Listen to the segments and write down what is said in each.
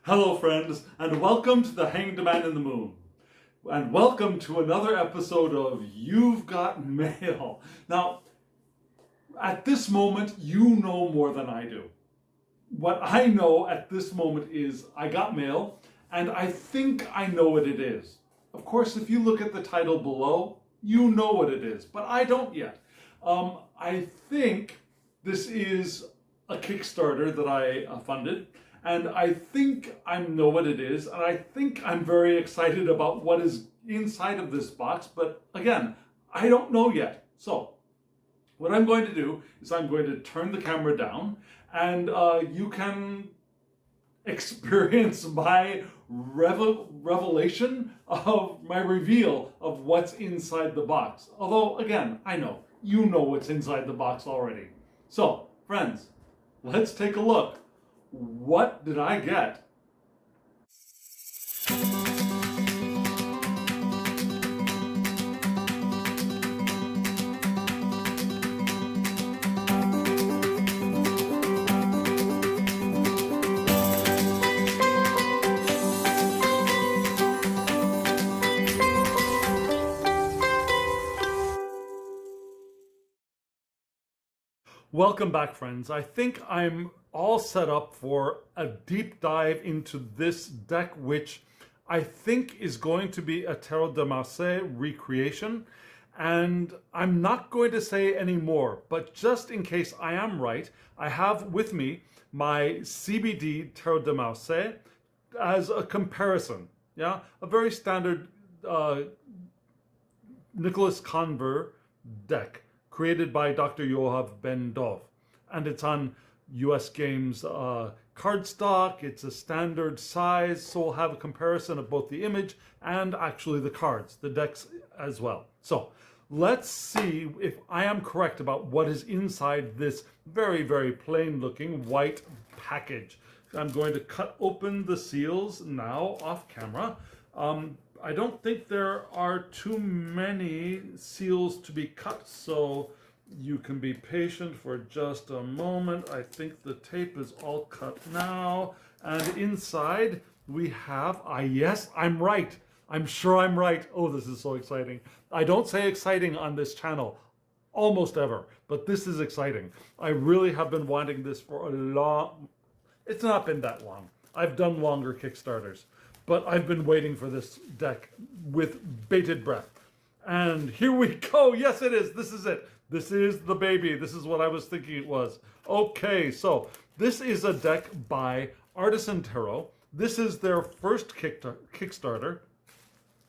Hello friends, and welcome to the Hanged Man in the Moon. And welcome to another episode of You've Got Mail. Now, at this moment, you know more than I do. What I know at this moment is I got mail, and I think I know what it is. Of course, if you look at the title below, you know what it is, but I don't yet. I think this is a Kickstarter that I funded. And I think I know what it is, and I think I'm very excited about what is inside of this box, but again, I don't know yet. So, what I'm going to do is I'm going to turn the camera down, and you can experience my revelation of my reveal of what's inside the box. Although, again, I know, you know what's inside the box already. So, friends, let's take a look. What did I get? Welcome back, friends. I think I'm all set up for a deep dive into this deck, which I think is going to be a Tarot de Marseille recreation. And I'm not going to say any more, but just in case I am right, I have with me my CBD Tarot de Marseille as a comparison. Yeah, a very standard Nicolas Conver deck, created by Dr. Yoav Ben Dov. And it's on US Games cardstock. It's a standard size, so we'll have a comparison of both the image and actually the cards, the decks as well. So let's see if I am correct about what is inside this very, very plain looking white package. I'm going to cut open the seals now off camera. I don't think there are too many seals to be cut, so you can be patient for just a moment. I think the tape is all cut now. And inside we have, yes, I'm right. I'm sure I'm right. Oh, this is so exciting. I don't say exciting on this channel almost ever, but this is exciting. I really have been wanting this for a long, it's not been that long. I've done longer Kickstarters, but I've been waiting for this deck with bated breath. And here we go. Yes, it is. This is it. This is the baby. This is what I was thinking it was. Okay, so this is a deck by Artisan Tarot. This is their first Kickstarter.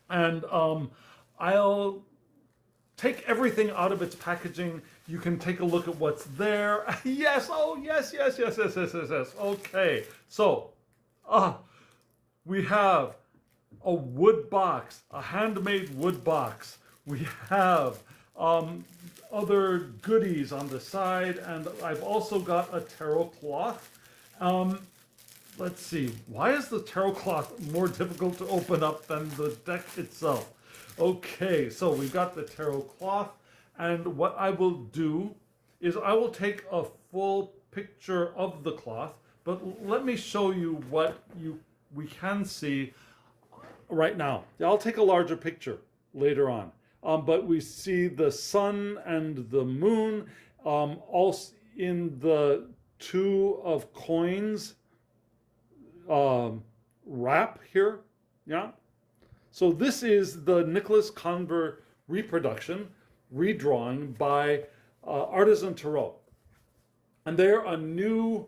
And I'll take everything out of its packaging. You can take a look at what's there. Yes, oh, yes. Okay, so we have a wood box, a handmade wood box. We have other goodies on the side, and I've also got a tarot cloth. Let's see, why is the tarot cloth more difficult to open up than the deck itself? Okay, so we've got the tarot cloth, and what I will do is I will take a full picture of the cloth, but let me show you what we can see right now. I'll take a larger picture later on. But we see the sun and the moon also in the two of coins wrap here. Yeah. So this is the Nicolas Conver reproduction, redrawing by Artisan Tarot. And they're a new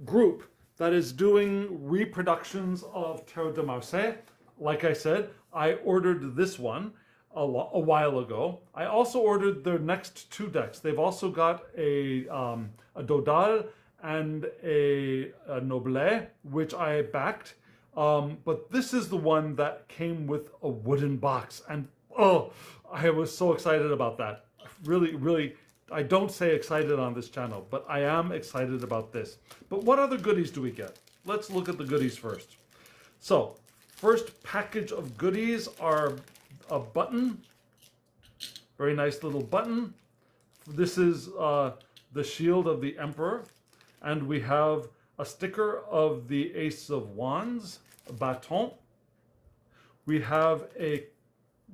group that is doing reproductions of Tarot de Marseille. Like I said, I ordered this one a while ago. I also ordered their next two decks. They've also got a Dodal and a Noblet, which I backed. But this is the one that came with a wooden box. And oh, I was so excited about that. Really, I don't say excited on this channel, but I am excited about this. But what other goodies do we get? Let's look at the goodies first. So, first package of goodies are a button, very nice little button. This is the shield of the Emperor, and we have a sticker of the Ace of Wands, a baton. We have a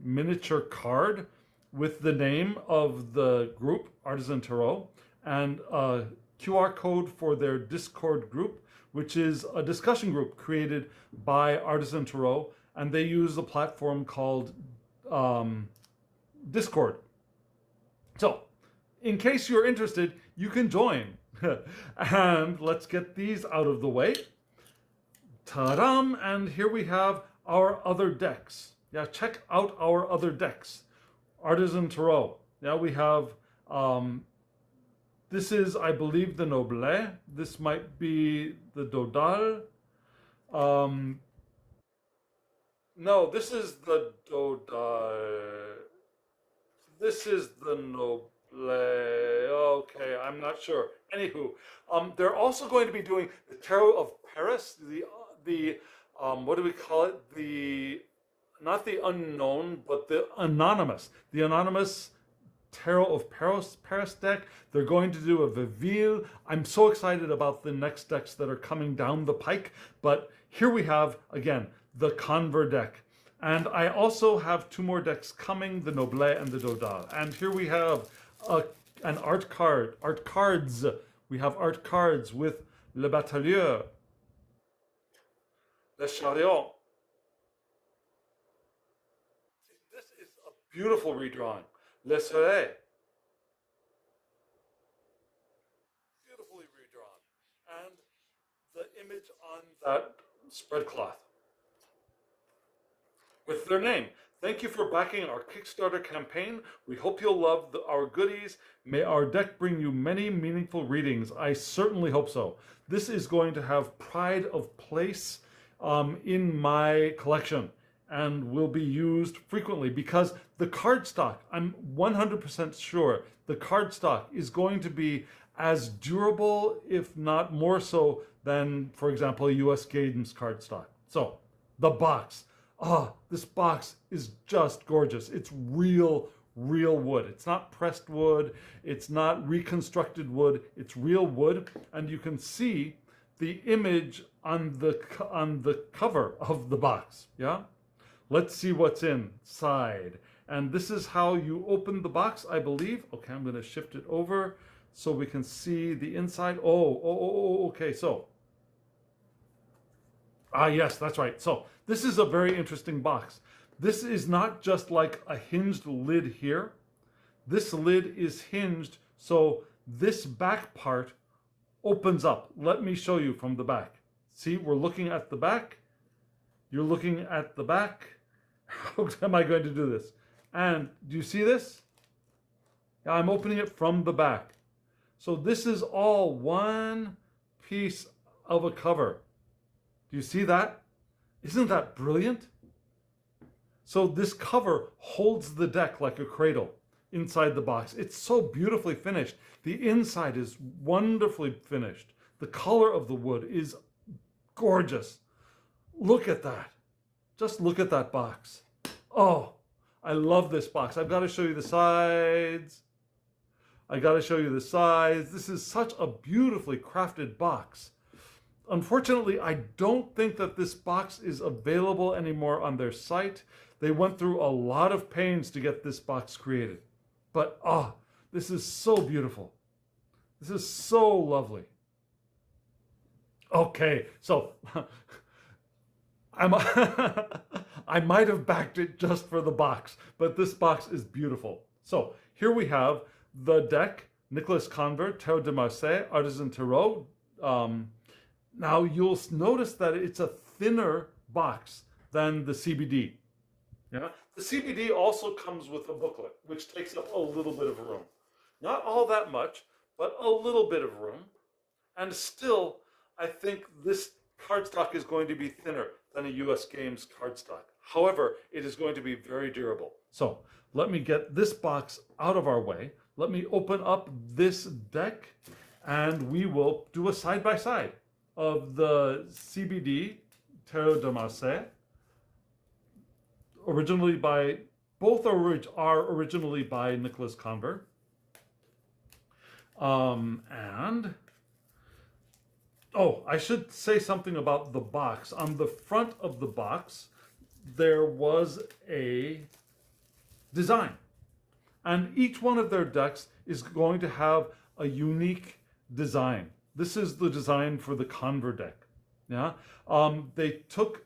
miniature card with the name of the group, Artisan Tarot, and a QR code for their Discord group, which is a discussion group created by Artisan Tarot, and they use a platform called Discord. So, in case you're interested, you can join. And let's get these out of the way. Ta-dam! And here we have our other decks. Yeah, check out our other decks. Artisan Tarot. Yeah, we have, this is, I believe, the Noble. This might be the Dodal. No, this is the Dodal. This is the Noble. Okay, I'm not sure. Anywho, they're also going to be doing the Tarot of Paris, the what do we call it? The, not the unknown, but the anonymous. The anonymous Tarot of Paris deck. They're going to do a Viville. I'm so excited about the next decks that are coming down the pike. But here we have, again, the Conver deck. And I also have two more decks coming, the Noble and the Dodal. And here we have an art cards. We have art cards with Le Batelier, Le Chariot. This is a beautiful redrawing. Le Soleil. Beautifully redrawn. And the image on that spread cloth with their name. Thank you for backing our Kickstarter campaign. We hope you'll love our goodies. May our deck bring you many meaningful readings. I certainly hope so. This is going to have pride of place in my collection and will be used frequently because the cardstock, I'm 100% sure, the cardstock is going to be as durable, if not more so, than, for example, a US Games cardstock. So, the box. This box is just gorgeous. It's real wood. It's not pressed wood. It's not reconstructed wood. It's real wood. And you can see the image on the cover of the box. Yeah? Let's see what's inside. And this is how you open the box, I believe. Okay, I'm going to shift it over so we can see the inside. Okay, so. Yes, that's right. So this is a very interesting box. This is not just like a hinged lid here. This lid is hinged, so this back part opens up. Let me show you from the back. See, we're looking at the back. You're looking at the back. How am I going to do this? And do you see this? Yeah, I'm opening it from the back. So this is all one piece of a cover. Do you see that? Isn't that brilliant? So this cover holds the deck like a cradle inside the box. It's so beautifully finished. The inside is wonderfully finished. The color of the wood is gorgeous. Look at that. Just look at that box. Oh, I love this box. I've got to show you the sides. This is such a beautifully crafted box. Unfortunately, I don't think that this box is available anymore on their site. They went through a lot of pains to get this box created. But, this is so beautiful. This is so lovely. Okay, so I might have backed it just for the box, but this box is beautiful. So here we have the deck, Nicolas Conver, Tarot de Marseille, Artisan Tarot. Now you'll notice that it's a thinner box than the CBD. Yeah? The CBD also comes with a booklet, which takes up a little bit of room. Not all that much, but a little bit of room. And still, I think this cardstock is going to be thinner than a US Games cardstock. However, it is going to be very durable. So let me get this box out of our way. Let me open up this deck and we will do a side-by-side of the CBD Tarot de Marseille. Both are originally by Nicolas Conver. And Oh, I should say something about the box. On the front of the box, there was a design. And each one of their decks is going to have a unique design. This is the design for the Conver deck. Yeah, they took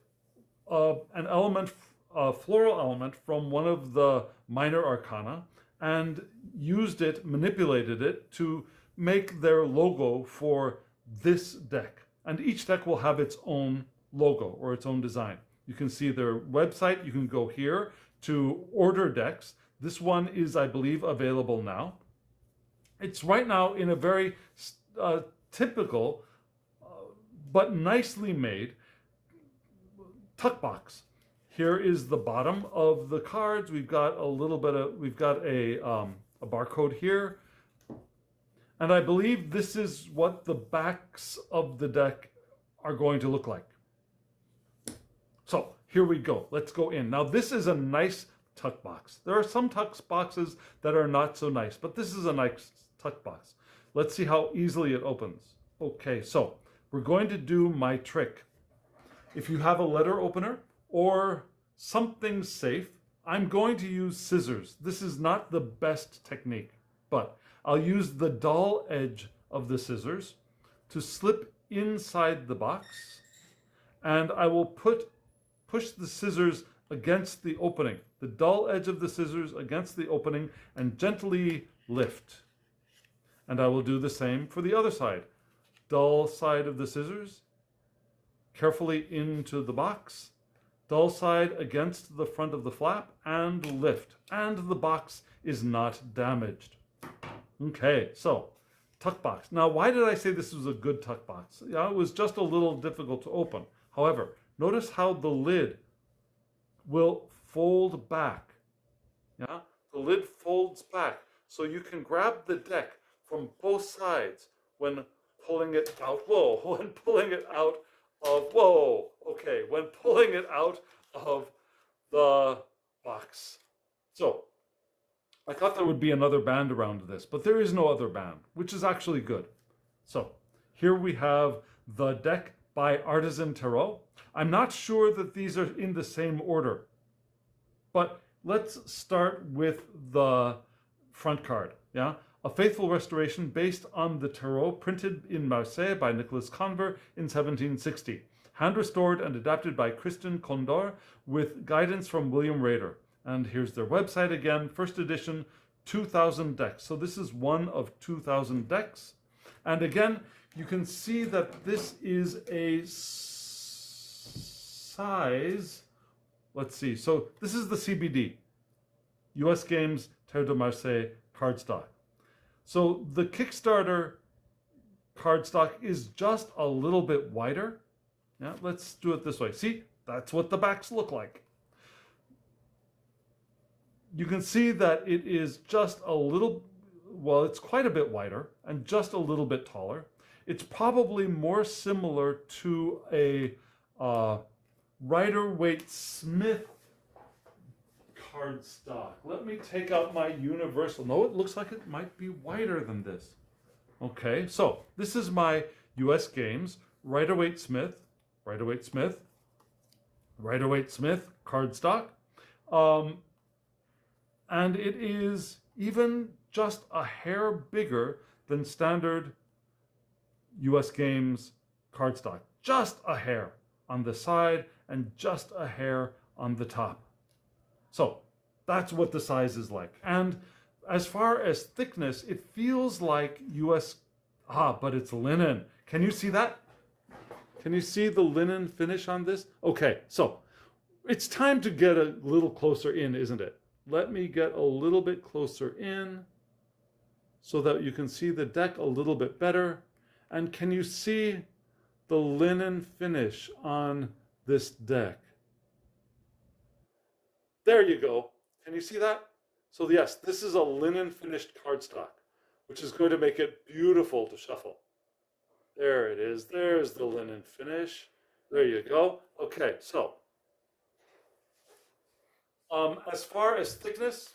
an element, a floral element from one of the minor arcana, and used it, manipulated it to make their logo for this deck. And each deck will have its own logo or its own design. You can see their website. You can go here to order decks. This one is, I believe, available now. It's right now in a very typical but nicely made tuck box. Here is the bottom of the cards. We've got a little bit of, we've got a barcode here. And I believe this is what the backs of the deck are going to look like. So here we go. Let's go in. Now this is a nice tuck box. There are some tuck boxes that are not so nice, but this is a nice tuck box. Let's see how easily it opens. Okay, so we're going to do my trick. If you have a letter opener or something safe, I'm going to use scissors. This is not the best technique, but I'll use the dull edge of the scissors to slip inside the box, and I will push the scissors against the opening, the dull edge of the scissors against the opening, and gently lift. And I will do the same for the other side. Dull side of the scissors, carefully into the box, dull side against the front of the flap, and lift. And the box is not damaged. Okay, so tuck box. Now, why did I say this was a good tuck box? Yeah, it was just a little difficult to open. However, notice how the lid will fold back. Yeah, the lid folds back, so you can grab the deck from both sides when pulling it out. Whoa, when pulling it out of, whoa, okay, when pulling it out of the box. So, I thought there would be another band around this, but there is no other band, which is actually good. So, here we have the deck by Artisan Tarot. I'm not sure that these are in the same order, but let's start with the front card, yeah? A faithful restoration based on the Tarot, printed in Marseille by Nicolas Conver in 1760. Hand restored and adapted by Nicolas Conver with guidance from William Rader. And here's their website again, first edition, 2,000 decks. So this is one of 2,000 decks. And again, you can see that this is a size, let's see, so this is the CBD, US Games Tarot de Marseille cardstock. So the Kickstarter cardstock is just a little bit wider. Yeah, let's do it this way. See, that's what the backs look like. You can see that it is just a little, well, it's quite a bit wider and just a little bit taller. It's probably more similar to a Rider-Waite-Smith cardstock. Let me take out my universal. No, it looks like it might be wider than this. Okay, so this is my US Games Rider-Waite-Smith, Rider-Waite-Smith, Rider-Waite-Smith cardstock. And it is even just a hair bigger than standard US Games cardstock. Just a hair on the side and just a hair on the top. So that's what the size is like. And as far as thickness, it feels like but it's linen. Can you see that? Can you see the linen finish on this? Okay, so it's time to get a little closer in, isn't it? Let me get a little bit closer in so that you can see the deck a little bit better. And can you see the linen finish on this deck? There you go. Can you see that? So yes, this is a linen finished cardstock, which is going to make it beautiful to shuffle. There it is. There's the linen finish. There you go. Okay, so as far as thickness,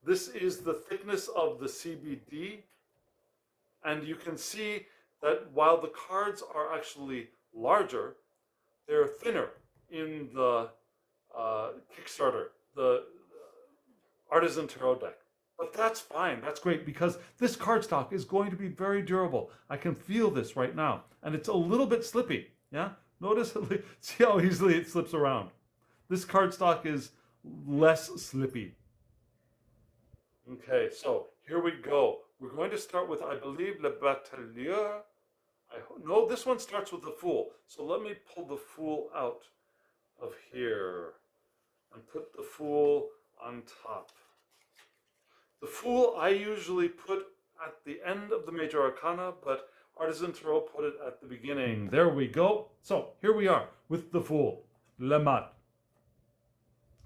this is the thickness of the CBD, and you can see that while the cards are actually larger, they're thinner in the Kickstarter, the Artisan Tarot deck. But that's fine. That's great because this cardstock is going to be very durable. I can feel this right now. And it's a little bit slippy. Yeah? Notice, see how easily it slips around. This cardstock is less slippy. Okay, so here we go. We're going to start with, I believe, Le Batelier. No, this one starts with the Fool. So let me pull the Fool out of here and put the Fool on top. The Fool I usually put at the end of the Major Arcana, but Artisan Tarot put it at the beginning. There we go. So here we are with the Fool, Le Mat.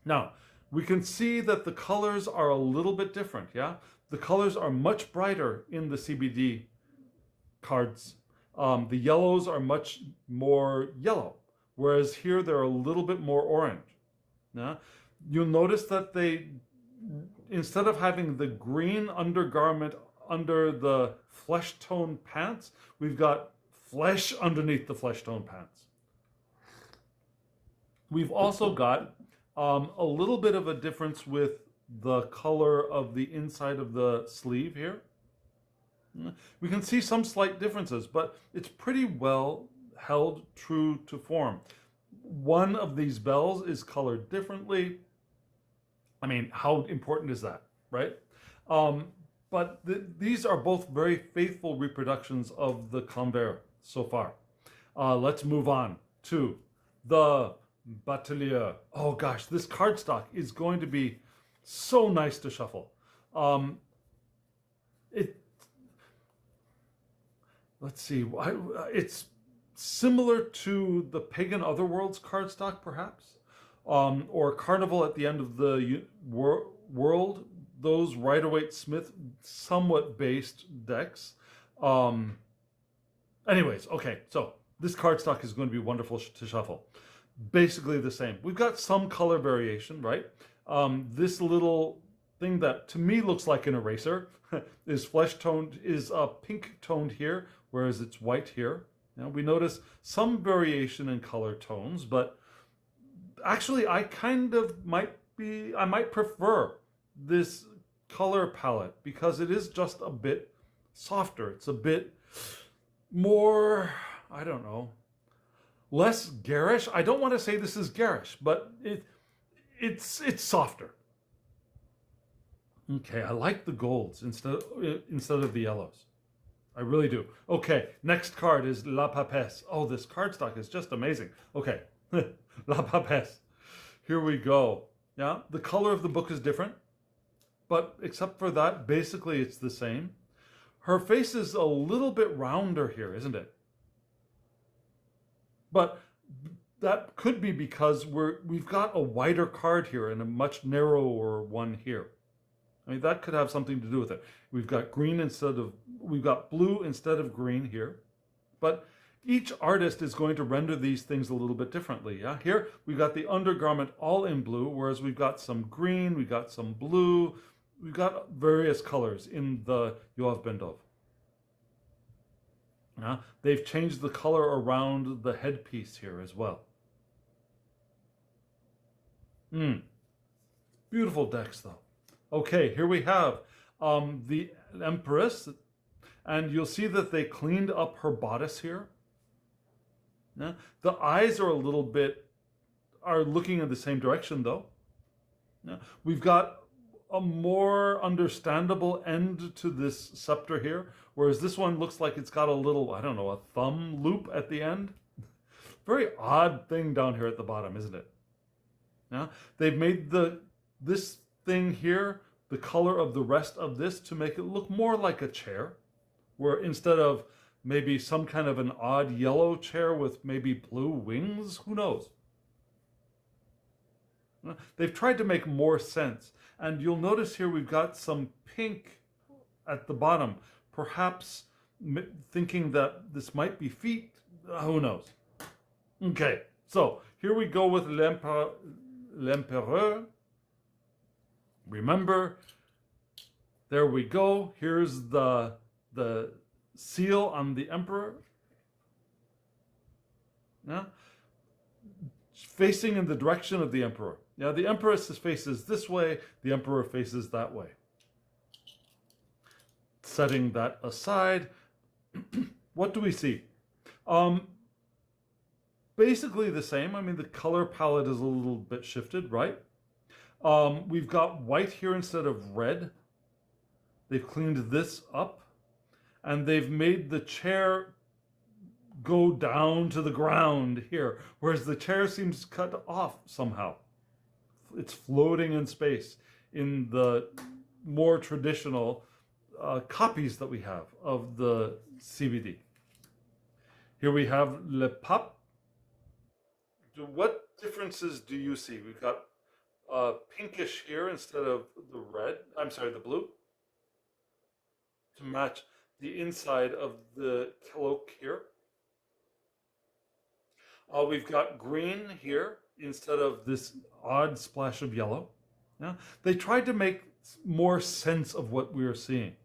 Now, we can see that the colors are a little bit different, yeah? The colors are much brighter in the CBD cards. The yellows are much more yellow, whereas here they're a little bit more orange. Yeah? You'll notice that they, instead of having the green undergarment under the flesh tone pants, we've got flesh underneath the flesh tone pants. We've also got a little bit of a difference with the color of the inside of the sleeve here. We can see some slight differences, but it's pretty well held true to form. One of these bells is colored differently. I mean, how important is that, right? But these are both very faithful reproductions of the Conver so far. Let's move on to the Batelier. Oh gosh, this cardstock is going to be so nice to shuffle. Let's see, it's similar to the Pagan Otherworlds cardstock, perhaps, or Carnival at the End of the World. Those Rider-Waite-Smith somewhat based decks. Anyways, okay, so this cardstock is going to be wonderful to shuffle. Basically the same. We've got some color variation, right? This little thing that to me looks like an eraser is flesh toned, is pink toned here, whereas it's white here. Now we notice some variation in color tones, but actually I might prefer this color palette because it is just a bit softer. It's a bit more, I don't know, less garish. I don't want to say this is garish, but it's softer. Okay, I like the golds instead of the yellows. I really do. Okay, next card is La Papesse. Oh, this cardstock is just amazing. Okay, La Papesse. Here we go. Yeah, the color of the book is different, but except for that, basically it's the same. Her face is a little bit rounder here, isn't it? But that could be because we've got a wider card here and a much narrower one here. I mean, that could have something to do with it. We've got blue instead of green here. But each artist is going to render these things a little bit differently. Yeah? Here, we've got the undergarment all in blue, whereas we've got some green, we've got some blue, we've got various colors in the Yoav Ben-Dov. Yeah? They've changed the color around the headpiece here as well. Beautiful decks, though. Okay, here we have the Empress, and you'll see that they cleaned up her bodice here. Yeah? The eyes are looking in the same direction, though. Yeah? We've got a more understandable end to this scepter here, whereas this one looks like it's got a little, I don't know, a thumb loop at the end. Very odd thing down here at the bottom, isn't it? Yeah? They've made this thing here the color of the rest of this to make it look more like a chair, where instead of maybe some kind of an odd yellow chair with maybe blue wings, who knows? They've tried to make more sense. And you'll notice here we've got some pink at the bottom, perhaps thinking that this might be feet. Who knows? Okay, so here we go with l'Empereur. Remember, there we go. Here's the seal on the Emperor. Yeah, facing in the direction of the Emperor. Yeah, the Empress faces this way, the Emperor faces that way. Setting that aside, what do we see? Basically the same. I mean, the color palette is a little bit shifted, right? We've got white here instead of red. They've cleaned this up, and they've made the chair go down to the ground here, whereas the chair seems cut off somehow. It's floating in space in the more traditional copies that we have of the CVD. Here we have Le Pape. What differences do you see? We've got pinkish here instead of the red. I'm sorry, the blue, to match the inside of the cloak here. We've got green here instead of this odd splash of yellow. Yeah? They tried to make more sense of what we are seeing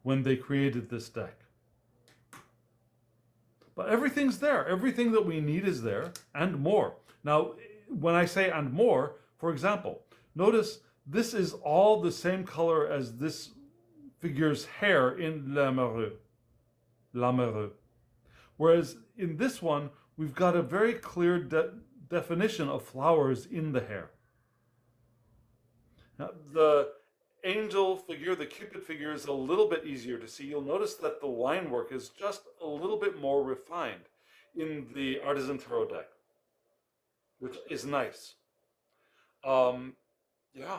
when they created this deck. But everything's there. Everything that we need is there, and more. Now, when I say and more, for example, notice this is all the same color as this figure's hair in L'Amoureux. Whereas in this one, we've got a very clear definition of flowers in the hair. Now, the angel figure, the Cupid figure, is a little bit easier to see. You'll notice that the line work is just a little bit more refined in the Artisan Tarot deck, which is nice. Yeah.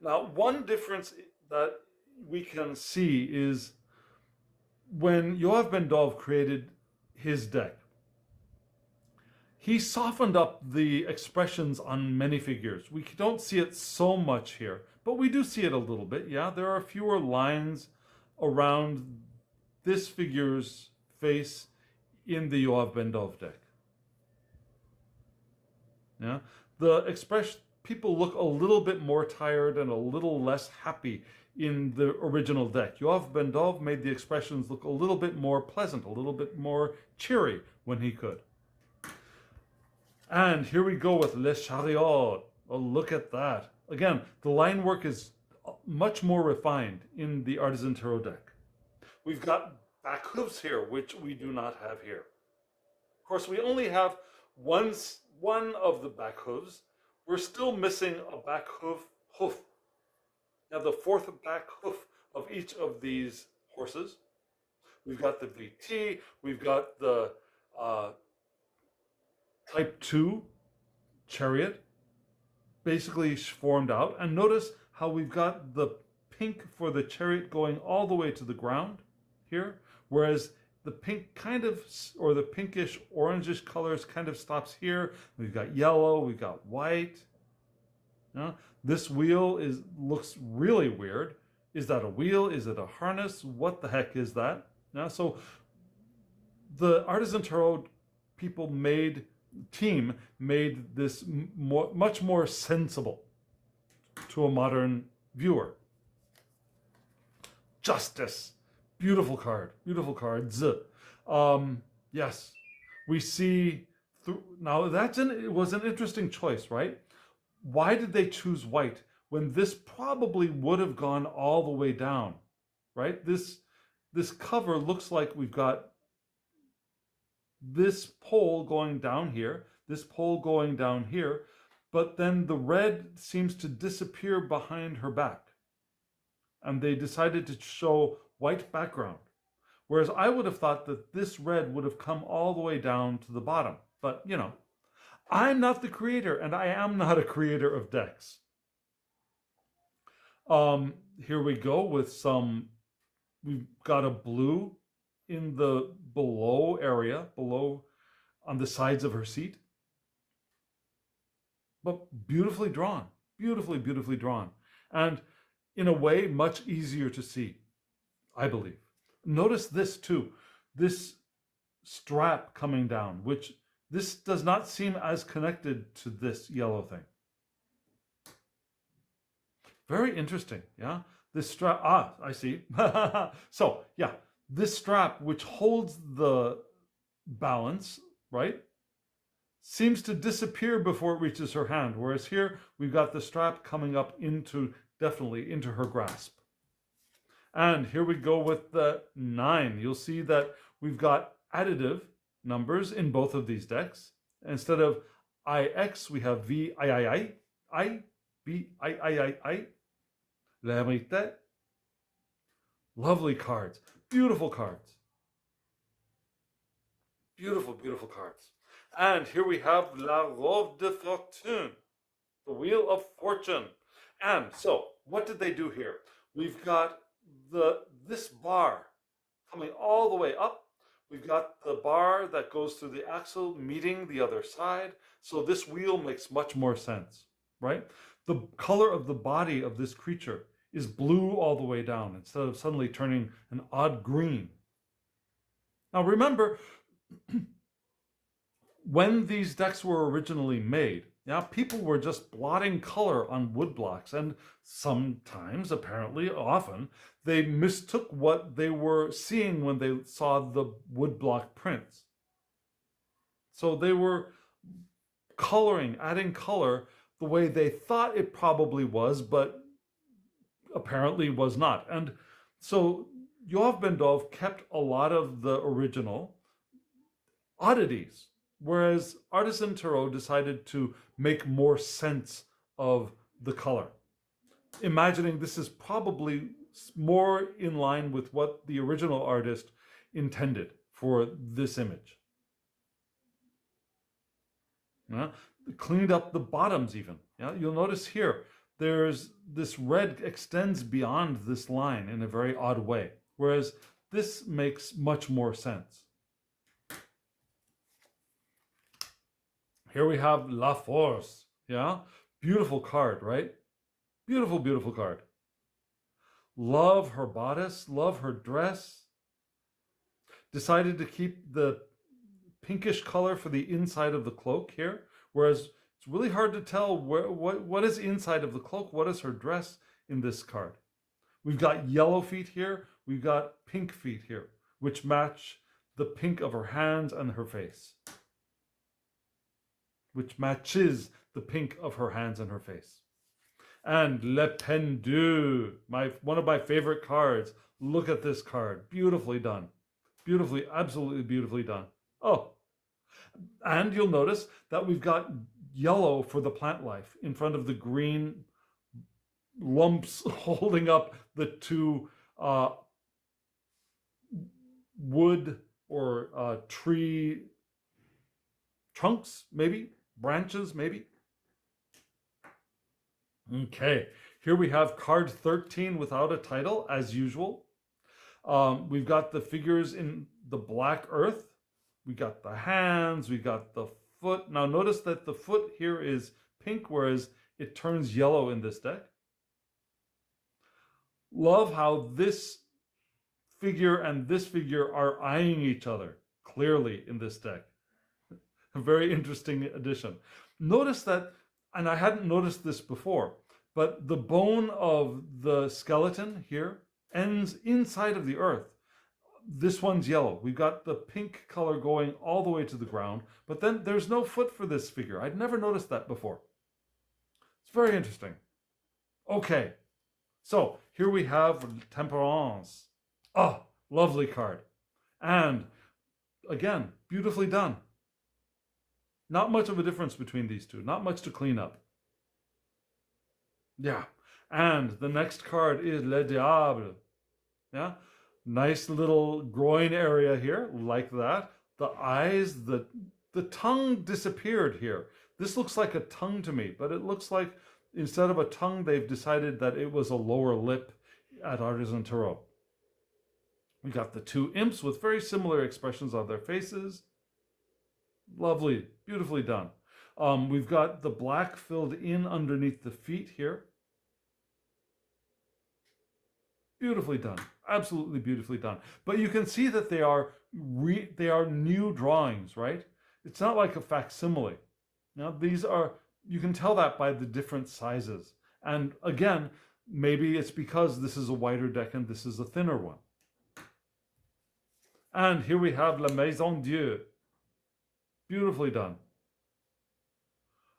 Now, one difference that we can see is when Yoav Ben Dov created his deck, he softened up the expressions on many figures. We don't see it so much here, but we do see it a little bit. Yeah, there are fewer lines around this figure's face in the Yoav Ben Dov deck. Yeah, the expression, people look a little bit more tired and a little less happy in the original deck. Yoav Ben Dov made the expressions look a little bit more pleasant, a little bit more cheery when he could. And here we go with Le Chariot. Oh, look at that. Again, the line work is much more refined in the Artisan Tarot deck. We've got back hoofs here, which we do not have here. Of course, we only have one of the back hooves. We're still missing a back hoof. Now, the fourth back hoof of each of these horses. We've got the VT, we've got the Type 2 chariot basically formed out. And notice how we've got the pink for the chariot going all the way to the ground here, whereas the pink kind of, or the pinkish orangish colors kind of stops here. We've got yellow, we've got white. This wheel looks really weird. Is that a wheel? Is it a harness? What the heck is that? So the Artisan Tarot team made this much more sensible to a modern viewer. Justice. Beautiful card. Beautiful cards. Yes. We see now it was an interesting choice, right? Why did they choose white when this probably would have gone all the way down, right? This cover looks like we've got this pole going down here, this pole going down here, but then the red seems to disappear behind her back. And they decided to show white background. Whereas I would have thought that this red would have come all the way down to the bottom. But, I'm not the creator, and I am not a creator of decks. Here we go with we've got a blue in the below area, below on the sides of her seat. But beautifully drawn, beautifully drawn. And in a way, much easier to see, I believe. Notice this too, this strap coming down, which this does not seem as connected to this yellow thing. Very interesting, yeah? This strap, I see. So, yeah, this strap, which holds the balance, right, seems to disappear before it reaches her hand. Whereas here, we've got the strap coming up definitely into her grasp. And here we go with the 9. You'll see that we've got additive numbers in both of these decks. Instead of IX, we have I, V, I. La vérité. Lovely cards. Beautiful cards. Beautiful, beautiful cards. And here we have La Roue de Fortune, the Wheel of Fortune. And so, what did they do here? We've got this bar coming all the way up. We've got the bar that goes through the axle meeting the other side. So this wheel makes much more sense, right? The color of the body of this creature is blue all the way down instead of suddenly turning an odd green. Now remember, when these decks were originally made, people were just blotting color on wood blocks, and sometimes, apparently, often, they mistook what they were seeing when they saw the woodblock prints. So they were coloring, adding color the way they thought it probably was, but apparently was not. And so Yoav Ben-Dov kept a lot of the original oddities, whereas Artisan Tarot decided to make more sense of the color, imagining this is probably more in line with what the original artist intended for this image. Cleaned up the bottoms even. You'll notice here, there's this red extends beyond this line in a very odd way, whereas this makes much more sense. Here we have La Force, Beautiful card, right? Beautiful, beautiful card. Love her bodice, love her dress. Decided to keep the pinkish color for the inside of the cloak here, whereas it's really hard to tell what is inside of the cloak, what is her dress in this card. We've got yellow feet here, we've got pink feet here, which match the pink of her hands and her face. Which matches the pink of her hands and her face. And Le Pendu, one of my favorite cards. Look at this card. Beautifully done. Beautifully, absolutely beautifully done. Oh, and you'll notice that we've got yellow for the plant life in front of the green lumps holding up the two wood or tree trunks, maybe? Branches, maybe? Okay, here we have card 13 without a title, as usual. We've got the figures in the black earth. We got the hands, we got the foot. Now notice that the foot here is pink, whereas it turns yellow in this deck. Love how this figure and this figure are eyeing each other clearly in this deck. A very interesting addition. Notice that, and I hadn't noticed this before, but the bone of the skeleton here ends inside of the earth. This one's yellow. We've got the pink color going all the way to the ground, but then there's no foot for this figure. I'd never noticed that before. It's very interesting. Okay, so here we have Temperance. Oh, lovely card. And again, beautifully done. Not much of a difference between these two. Not much to clean up. Yeah. And the next card is Le Diable. Yeah. Nice little groin area here, like that. The eyes, the tongue disappeared here. This looks like a tongue to me, but it looks like instead of a tongue, they've decided that it was a lower lip at Artisan Tarot. We got the two imps with very similar expressions on their faces. Lovely, beautifully done. We've got the black filled in underneath the feet here. Beautifully done, absolutely beautifully done. But you can see that they are new drawings, right? It's not like a facsimile. Now these are, you can tell that by the different sizes. And again, maybe it's because this is a wider deck and this is a thinner one. And here we have La Maison Dieu. Beautifully done.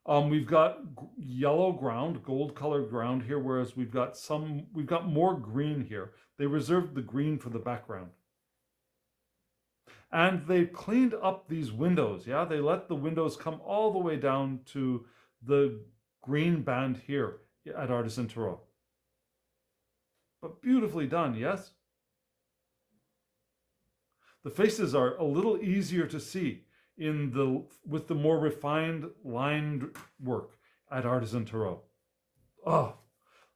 We've got yellow ground, gold colored ground here, whereas we've got more green here. They reserved the green for the background. And they cleaned up these windows. Yeah, they let the windows come all the way down to the green band here at Artisan Tarot. But beautifully done, yes? The faces are a little easier to see with the more refined lined work at Artisan Tarot. Oh,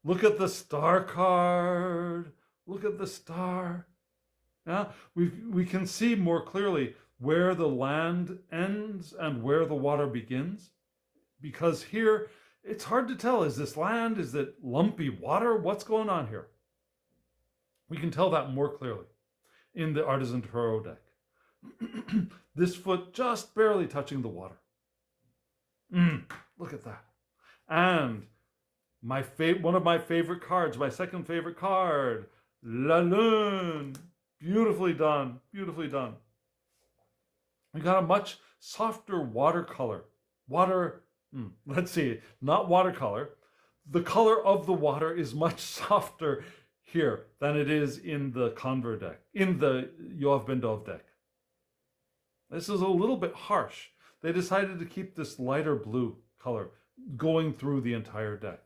look at the star card. Look at the star. Yeah, we can see more clearly where the land ends and where the water begins. Because here, it's hard to tell. Is this land? Is it lumpy water? What's going on here? We can tell that more clearly in the Artisan Tarot deck. This foot just barely touching the water. Look at that. And one of my favorite cards, my second favorite card, La Lune. Beautifully done. Beautifully done. We got a much softer watercolor. Let's see, not watercolor. The color of the water is much softer here than it is in the Conver deck, in the Yoav Ben Dov deck. This is a little bit harsh. They decided to keep this lighter blue color going through the entire deck.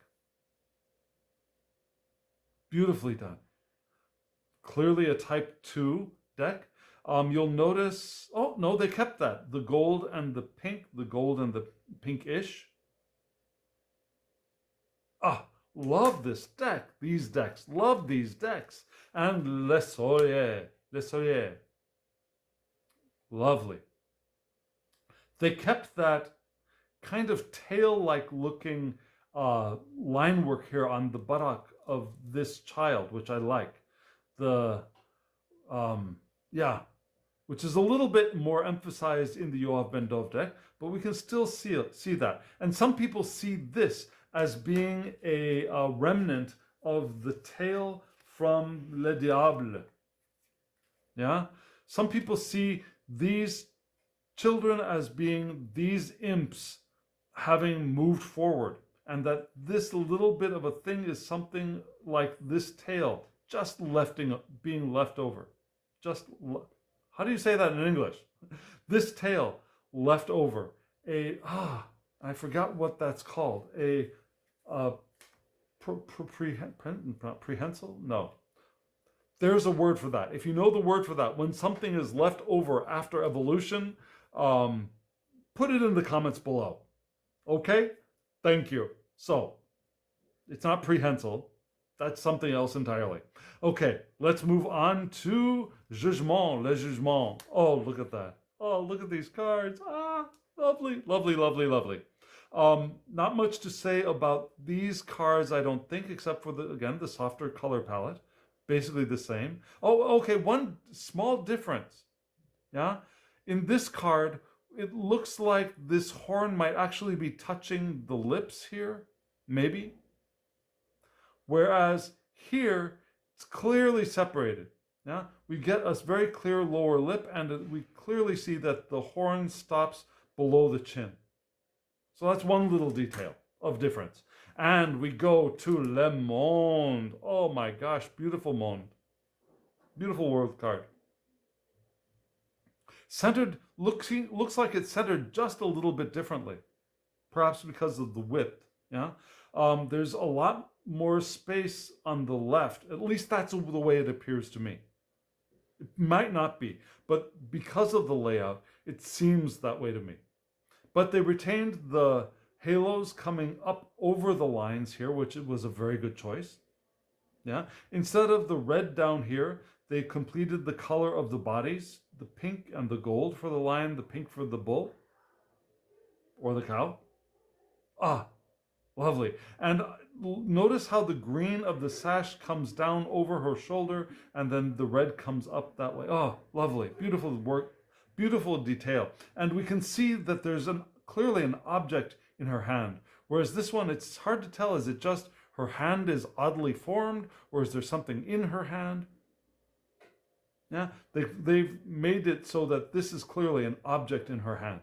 Beautifully done. Clearly a type 2 deck. You'll notice, oh no, they kept that. The gold and the pink, the gold and the pinkish. Love this deck, these decks, love these decks. And Le Soleil. Lovely. They kept that kind of tail-like looking line work here on the buttock of this child, which I like. Which is a little bit more emphasized in the Yoav Ben Dov deck, but we can still see that. And some people see this as being a remnant of the tail from Le Diable. Yeah? Some people see these children as being these imps having moved forward, and that this little bit of a thing is something like this tail just being left over. How do you say that in English? This tail left over. I forgot what that's called. Prehensile? No. There's a word for that. If you know the word for that, when something is left over after evolution, put it in the comments below. Okay? Thank you. So, it's not prehensile. That's something else entirely. Okay, let's move on to Jugement, Le Jugement. Oh, look at that. Oh, look at these cards. Lovely, lovely, lovely, lovely. Not much to say about these cards, I don't think, except for, the softer color palette. Basically the same. Oh, okay, one small difference. Yeah? In this card, it looks like this horn might actually be touching the lips here. Maybe. Whereas here, it's clearly separated. Yeah? We get a very clear lower lip, and we clearly see that the horn stops below the chin. So that's one little detail of difference. And we go to Le Monde. Oh my gosh, beautiful Monde. Beautiful world card. Centered, looks like it's centered just a little bit differently. Perhaps because of the width. Yeah. There's a lot more space on the left. At least that's the way it appears to me. It might not be, but because of the layout, it seems that way to me. But they retained the halos coming up over the lines here, which was a very good choice. Yeah. Instead of the red down here, they completed the color of the bodies, the pink and the gold for the lion, the pink for the bull or the cow. Lovely. And notice how the green of the sash comes down over her shoulder and then the red comes up that way. Oh, lovely. Beautiful work. Beautiful detail. And we can see that there's clearly an object in her hand. Whereas this one, it's hard to tell. Is it just her hand is oddly formed, or is there something in her hand? Yeah, they've made it so that this is clearly an object in her hand.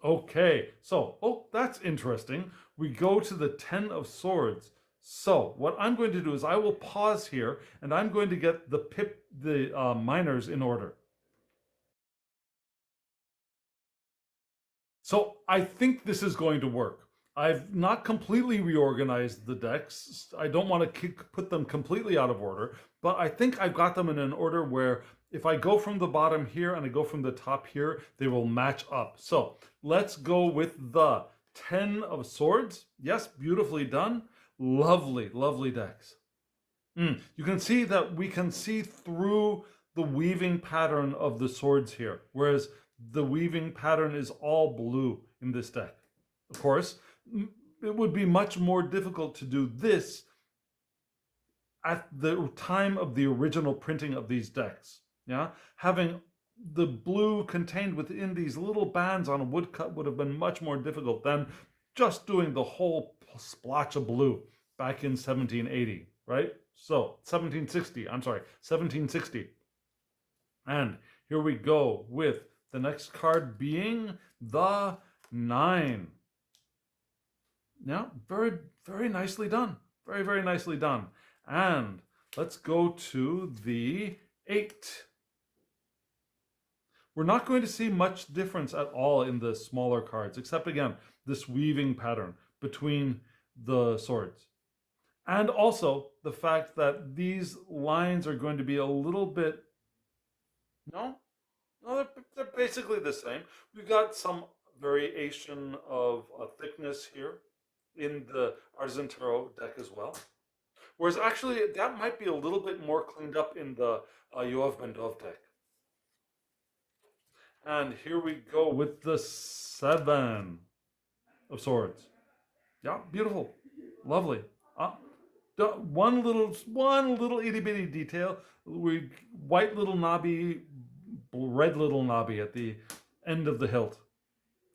Okay, so, oh, that's interesting. We go to the Ten of Swords. So, what I'm going to do is I will pause here, and I'm going to get the minors in order. So, I think this is going to work. I've not completely reorganized the decks. I don't want to put them completely out of order, but I think I've got them in an order where if I go from the bottom here and I go from the top here, they will match up. So let's go with the Ten of Swords. Yes, beautifully done. Lovely, lovely decks. You can see that we can see through the weaving pattern of the swords here, whereas the weaving pattern is all blue in this deck. Of course, it would be much more difficult to do this at the time of the original printing of these decks. Yeah, having the blue contained within these little bands on a woodcut would have been much more difficult than just doing the whole splotch of blue back in 1780, right? So 1760, I'm sorry, 1760. And here we go with the next card being the 9. Yeah, very, very nicely done. Very, very nicely done. And let's go to the 8. We're not going to see much difference at all in the smaller cards, except again, this weaving pattern between the swords. And also the fact that these lines are going to be a little bit, no, they're basically the same. We've got some variation of thickness here in the Artisan Tarot deck as well. Whereas actually that might be a little bit more cleaned up in the Yoav Ben-Dov deck. And here we go with the 7 of Swords. Yeah, beautiful, lovely. One little itty bitty detail. White little knobby, red little knobby at the end of the hilt.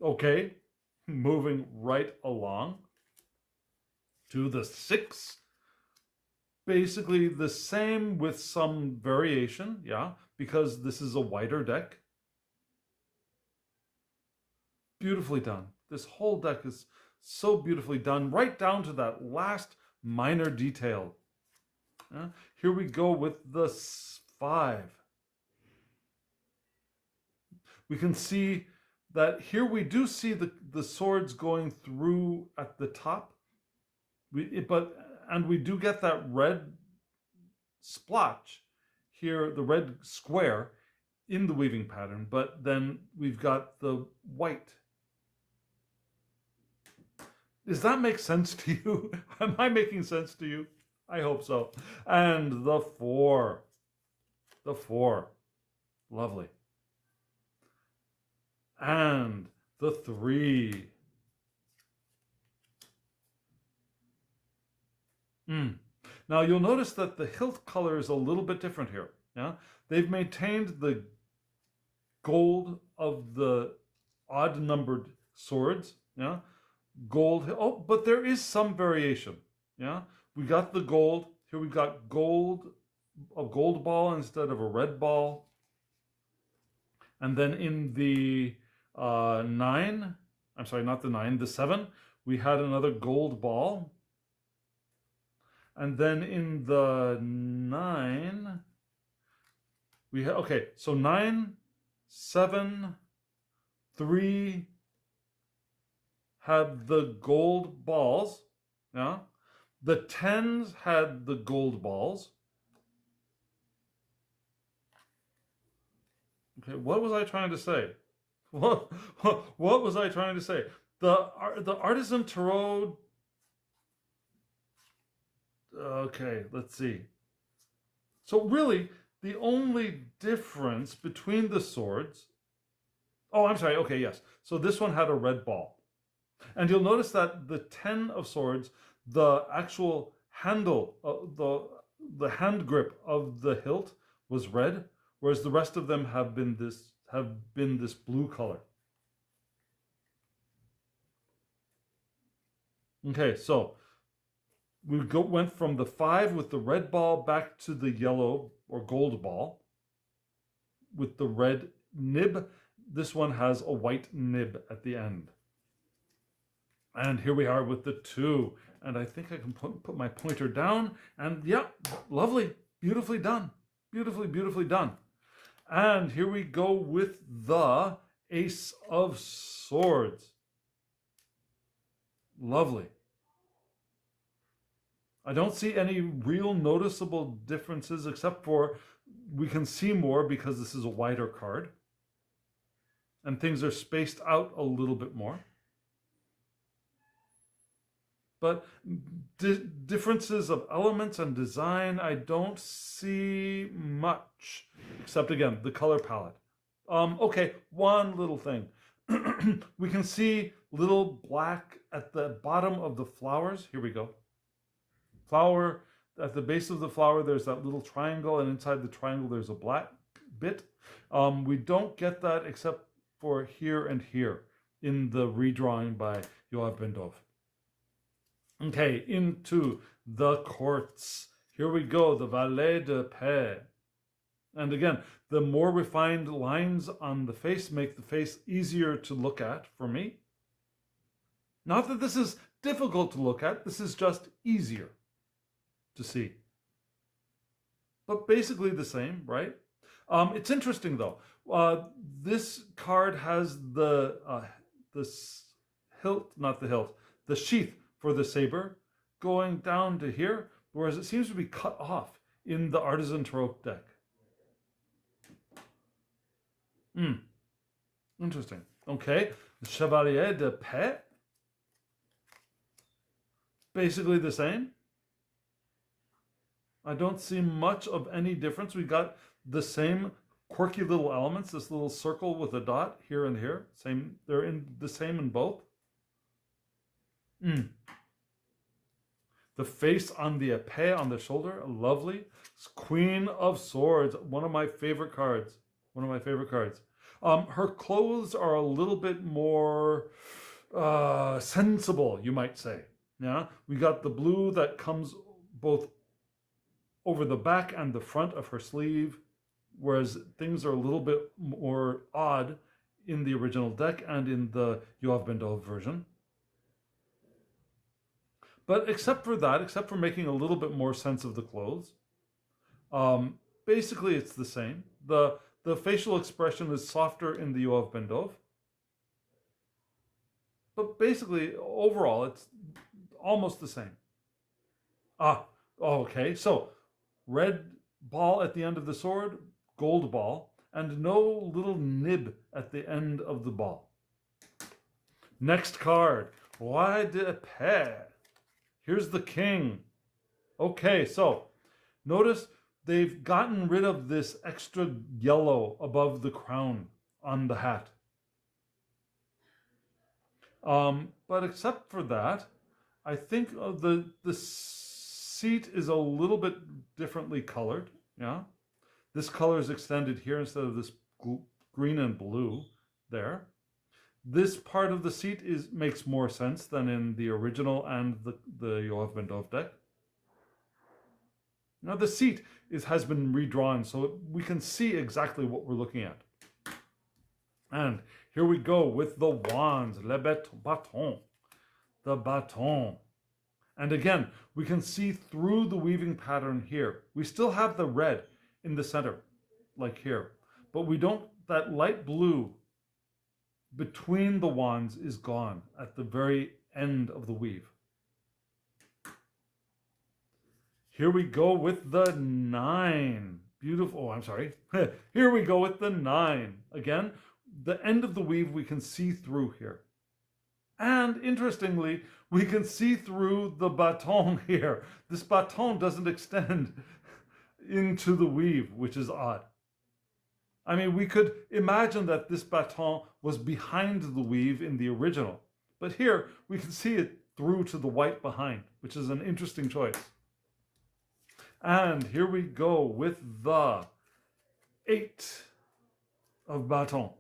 Okay, moving right along to the 6. Basically the same with some variation, yeah, because this is a wider deck. Beautifully done. This whole deck is so beautifully done, right down to that last minor detail. Here we go with the 5. We can see that here we do see the swords going through at the top. And we do get that red splotch here, the red square in the weaving pattern, but then we've got the white. Does that make sense to you? Am I making sense to you? I hope so. And the 4. The 4. Lovely. And the 3. Now you'll notice that the hilt color is a little bit different here. Yeah, they've maintained the gold of the odd numbered swords. Yeah, gold. Oh, but there is some variation. Yeah, we got the gold. Here we got gold, a gold ball instead of a red ball. And then in the 9, I'm sorry, not the 9, the 7, we had another gold ball. And then in the 9, we have, okay, so 9, 7, 3 had the gold balls. Yeah. The 10s had the gold balls. Okay, what was I trying to say? What was I trying to say? The Artisan Tarot. Okay, let's see. So really, the only difference between the swords. Oh, I'm sorry. Okay, yes. So this one had a red ball, and you'll notice that the 10 of Swords, the actual handle, the hand grip of the hilt was red, whereas the rest of them have been this blue color. Okay, so went from the 5 with the red ball back to the yellow or gold ball with the red nib. This one has a white nib at the end. And here we are with the 2. And I think I can put my pointer down. And yeah, lovely. Beautifully done. Beautifully, beautifully done. And here we go with the Ace of Swords. Lovely. I don't see any real noticeable differences except for we can see more because this is a wider card. And things are spaced out a little bit more. But differences of elements and design, I don't see much. Except, again, the color palette. Okay, one little thing. We can see little black at the bottom of the flowers. Here we go. Flower, at the base of the flower, there's that little triangle, and inside the triangle, there's a black bit. We don't get that except for here and here in the redrawing by Yoav Ben-Dov. Okay, into the courts. Here we go, the Valet de Paix. And again, the more refined lines on the face make the face easier to look at for me. Not that this is difficult to look at, this is just easier to see. But basically the same, right? It's interesting though. This card has the hilt, not the hilt, the sheath for the saber going down to here, whereas it seems to be cut off in the Artisan Tarot deck. Interesting. Okay, the Chevalier de Paix. Basically the same. I don't see much of any difference. We got the same quirky little elements, this little circle with a dot here and here. Same, they're in the same in both. The face on the épée on the shoulder, lovely. Queen of Swords, one of my favorite cards. One of my favorite cards. Her clothes are a little bit more sensible, you might say. Yeah, we got the blue that comes both over the back and the front of her sleeve, whereas things are a little bit more odd in the original deck and in the Yoav Ben-Dov version. But except for that, except for making a little bit more sense of the clothes, basically it's the same. The facial expression is softer in the Yoav Ben-Dov. But basically, overall, it's almost the same. Okay, so red ball at the end of the sword, gold ball, and no little nib at the end of the ball. Next card, Roi de Paix. Here's the king. Okay, so notice they've gotten rid of this extra yellow above the crown on the hat. But except for that, I think the seat is a little bit differently colored. Yeah, this color is extended here instead of this green and blue there. This part of the seat makes more sense than in the original and the Yoav Ben-Dov deck. Now the seat has been redrawn so we can see exactly what we're looking at. And here we go with the wands, le bâton, the bâton. And again, we can see through the weaving pattern here. We still have the red in the center, like here, but we don't, that light blue between the wands is gone at the very end of the weave. Here we go with the 9. Beautiful. Oh, I'm sorry. Here we go with the 9. Again, the end of the weave we can see through here. And interestingly, we can see through the bâton here. This bâton doesn't extend into the weave, which is odd. I mean, we could imagine that this bâton was behind the weave in the original. But here, we can see it through to the white behind, which is an interesting choice. And here we go with the 8 of bâton.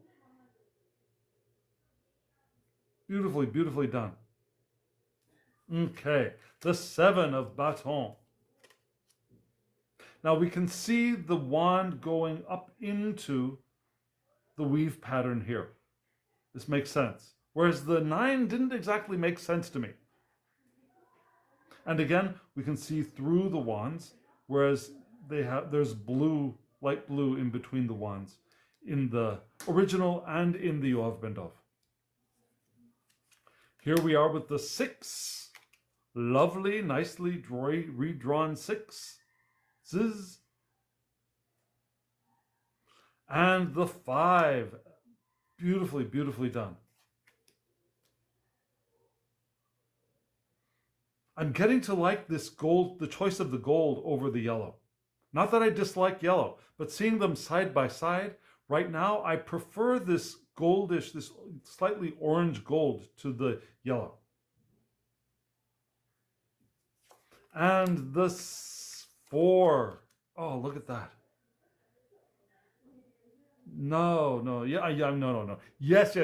Beautifully, beautifully done. Okay, the 7 of bâtons. Now we can see the wand going up into the weave pattern here. This makes sense. Whereas the 9 didn't exactly make sense to me. And again, we can see through the wands, whereas there's blue, light blue in between the wands in the original and in the Yoav Bendov. Here we are with the 6. Lovely, nicely redrawn 6. Ziz. And the 5. Beautifully, beautifully done. I'm getting to like this gold, the choice of the gold over the yellow. Not that I dislike yellow, but seeing them side by side, right now I prefer this goldish, this slightly orange gold to the yellow. And the 4. Oh, look at that. No. Yes.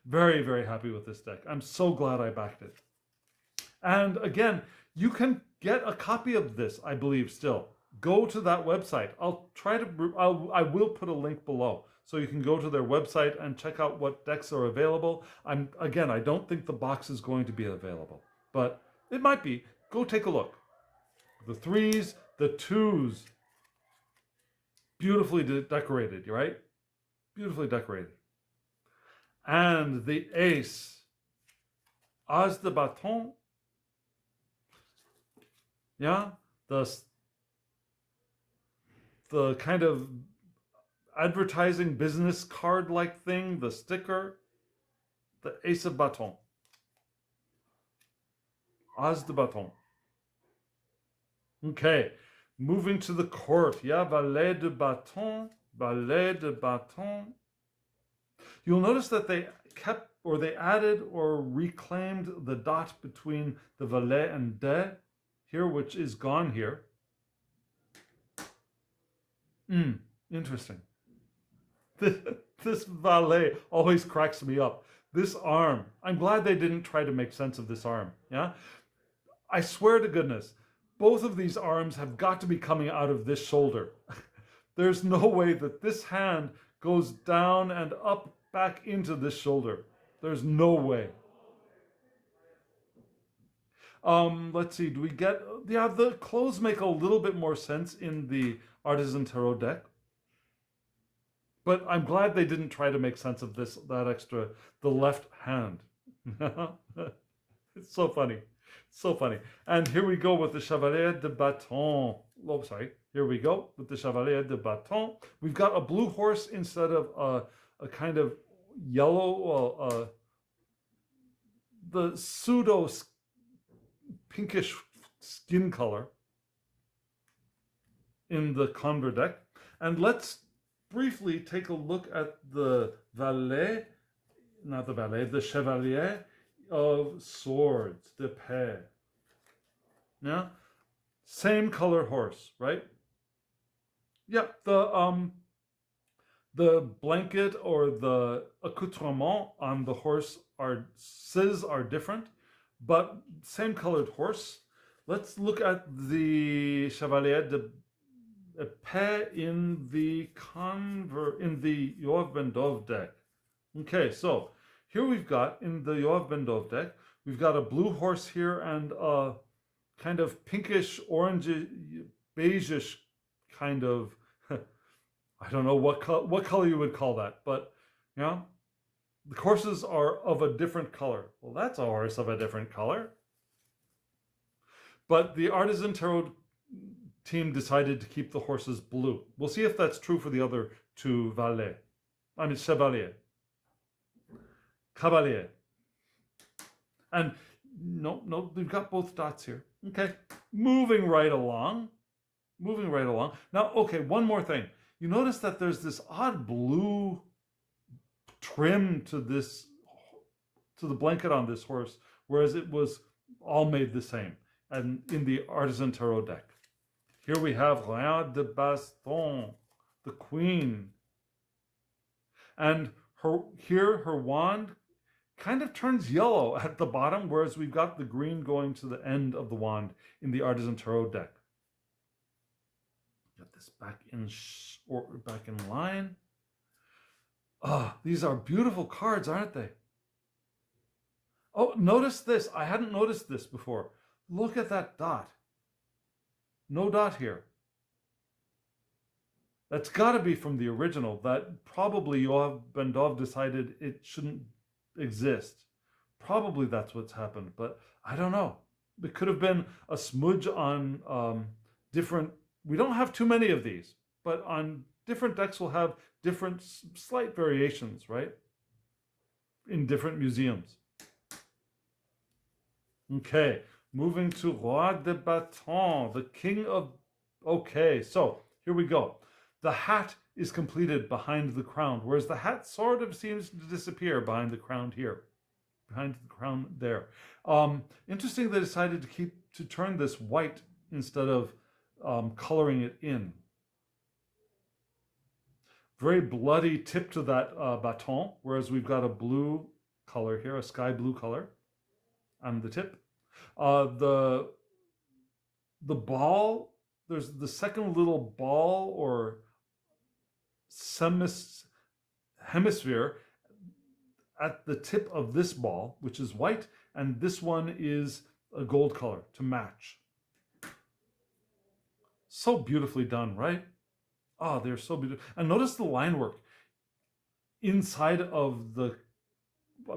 Very, very happy with this deck. I'm so glad I backed it. And again, you can get a copy of this, I believe, still. Go to that website. I will put a link below so you can go to their website and check out what decks are available. I don't think the box is going to be available, but it might be. Go take a look. The 3s, the 2s, beautifully decorated, right? Beautifully decorated. And the ace, as de bâton. Yeah, the kind of advertising business card like thing, the sticker, the ace of bâton. As de bâton. Okay, moving to the court. Yeah, valet de bâton, valet de bâton. You'll notice that they added or reclaimed the dot between the valet and de here, which is gone here. Interesting. This valet always cracks me up. This arm, I'm glad they didn't try to make sense of this arm. Yeah, I swear to goodness, both of these arms have got to be coming out of this shoulder. There's no way that this hand goes down and up back into this shoulder. There's no way. Let's see, do we get... Yeah, the clothes make a little bit more sense in the Artisan Tarot deck. But I'm glad they didn't try to make sense of that extra, the left hand. It's so funny. So funny. And here we go with the Chevalier de Bâton. Oh, sorry. Here we go with the Chevalier de Bâton. We've got a blue horse instead of a kind of yellow, the pseudo pinkish skin color in the Conver deck. And let's briefly take a look at the the Chevalier of Swords, de paix. Yeah, same color horse, right? Yeah, the blanket or the accoutrement on the horse are different, but same colored horse. Let's look at the Chevalier de paix in the Yoav Bendov deck. Okay, so here we've got, in the Yoav Bendov deck, we've got a blue horse here and a kind of pinkish, orange, beigeish kind of, I don't know what color you would call that, but, you know, the horses are of a different color. Well, that's a horse of a different color. But the Artisan Tarot team decided to keep the horses blue. We'll see if that's true for the other two Chevalier. Cavalier. And no, we've got both dots here. Okay, moving right along. Now, okay, one more thing. You notice that there's this odd blue trim to the blanket on this horse, whereas it was all made the same. And in the Artisan Tarot deck. Here we have Reine de Baston, the Queen. And her wand kind of turns yellow at the bottom, whereas we've got the green going to the end of the wand in the Artisan Tarot deck. Get this back in back in line. Ah, these are beautiful cards, aren't they? Oh, notice this. I hadn't noticed this before. Look at that dot. No dot here. That's got to be from the original. That probably Yoav Ben-Dov decided it shouldn't exist. Probably that's what's happened, but I don't know. It could have been a smudge on different... We don't have too many of these, but on different decks we'll have different slight variations, right? In different museums. Okay, moving to Roi de Bâton, the King of... Okay, so here we go. The hat is completed behind the crown, whereas the hat sort of seems to disappear behind the crown here. Behind the crown there. Interesting they decided to turn this white instead of coloring it in. Very bloody tip to that baton, whereas we've got a blue color here, a sky blue color on the tip. The ball, there's the second little ball or hemisphere at the tip of this ball, which is white, and this one is a gold color to match. So beautifully done, right? Oh, they're so beautiful. And notice the line work inside of the...